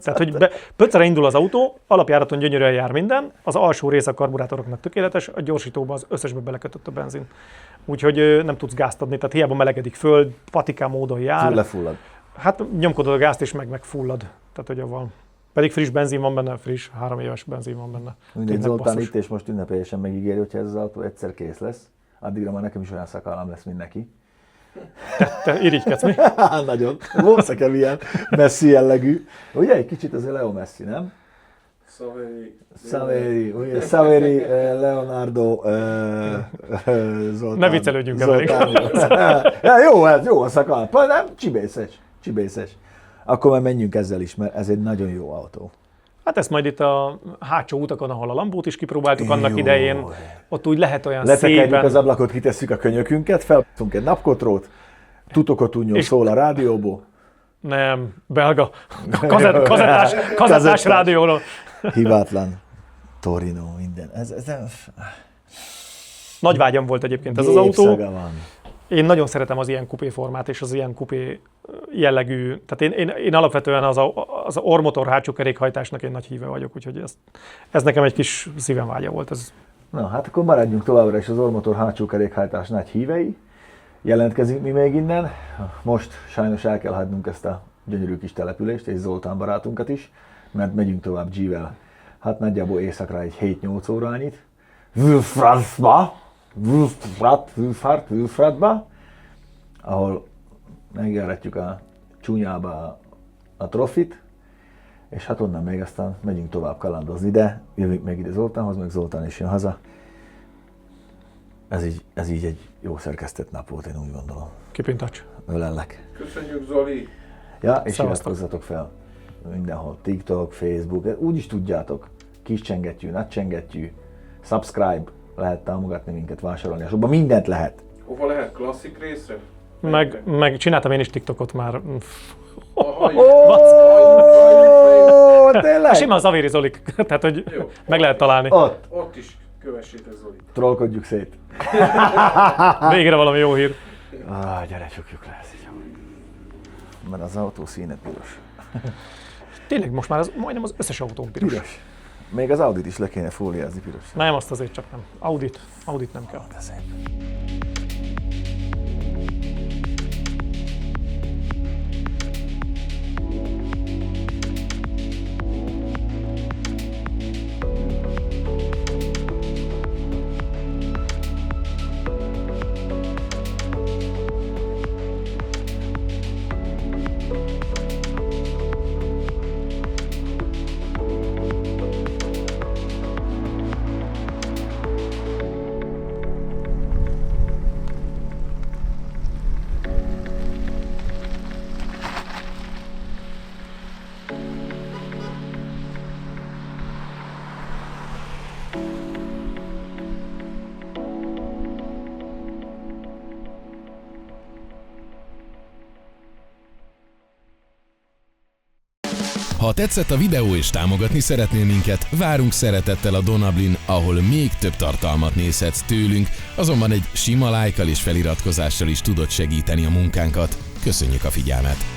Tehát, hogy pöccere indul az autó, alapjáraton gyönyörűen jár minden, az alsó része a karburátoroknak tökéletes, a gyorsítóba az összesbe belekötött a benzin. Úgyhogy nem tudsz gázt adni, tehát hiába melegedik föl, patikán módon jár. Lefullad. Hát nyomkodod a gázt és megfullad. Tehát, hogy avval. Pedig friss benzin van benne, friss, 3 éves benzin van benne. Mindegy, Zoltán itt és most ünnepélyesen megígéri, hogyha ez az autó egyszer kész lesz. Addigra már nekem is olyan szakallam lesz, mint neki. Te irigykedsz mi? Nagyon. Volt nekem ilyen Messi jellegű. Ugye egy kicsit azért Leo Messi, nem? Saveri, Leonardo, Zoltán. Ne viccelődjünk elég. Jó a szakal. Nem, csibészes. Akkor már menjünk ezzel is, mert ez egy nagyon jó autó. Hát ezt majd itt a hátsó utakon, ahol a Lambót is kipróbáltuk annak idején, ott úgy lehet olyan szépen... Letekerjük az ablakot, kitesszük a könyökünket, felhúzunk egy napkotrót, Tutokot szól a rádióból. Nem, belga, kazettás rádióról. Hibátlan, Torino, minden. Ez Nagy vágyam volt egyébként ez az autó. Van. Én nagyon szeretem az ilyen kupé formát és az ilyen kupé jellegű, tehát én alapvetően az ormotor hátsó kerékhajtásnak egy nagy híve vagyok, úgyhogy ez nekem egy kis szívemvágya volt. Ez. Na, hát akkor maradjunk továbbra is az ormotor hátsó kerékhajtás nagy hívei. Jelentkezünk mi még innen. Most sajnos el kell hagynunk ezt a gyönyörű kis települést és Zoltán barátunkat is, mert megyünk tovább G-vel. Hát nagyjából éjszakra egy 7-8 órányit. Wülfratba, ahol megjáratjuk a csúnyába a trofit, és hát onnan még aztán megyünk tovább kalandozni, de jövünk még ide Zoltánhoz, meg Zoltán is jön haza. Ez így egy jó szerkesztett nap volt, én úgy gondolom. Keep in touch. Ölellek. Köszönjük, Zoli! Ja, és iratkozzatok fel mindenhol, TikTok, Facebook, úgy is tudjátok, kis csengettyű, nagy csengettyű, subscribe, lehet támogatni minket, vásárolni, és abban mindent lehet. Hova lehet? Klasszik részre? Meg csináltam én is TikTokot már. Tényleg? Simán Zavéri Zolik, tehát hogy jó, meg lehet találni. Ott is kövessétek Zolit. Trollkodjuk szét. Végre valami jó hír. Gyere, csukjuk le ezt így. Mert az autó színe piros. Tényleg most már majdnem az összes autón piros. Még az Audit is le kéne fóliázni piros. Nem, azt azért csak nem. Audit nem kell. De szép. Ha tetszett a videó és támogatni szeretnél minket, várunk szeretettel a Donablin, ahol még több tartalmat nézhetsz tőlünk, azonban egy sima lájkkal és feliratkozással is tudod segíteni a munkánkat. Köszönjük a figyelmet!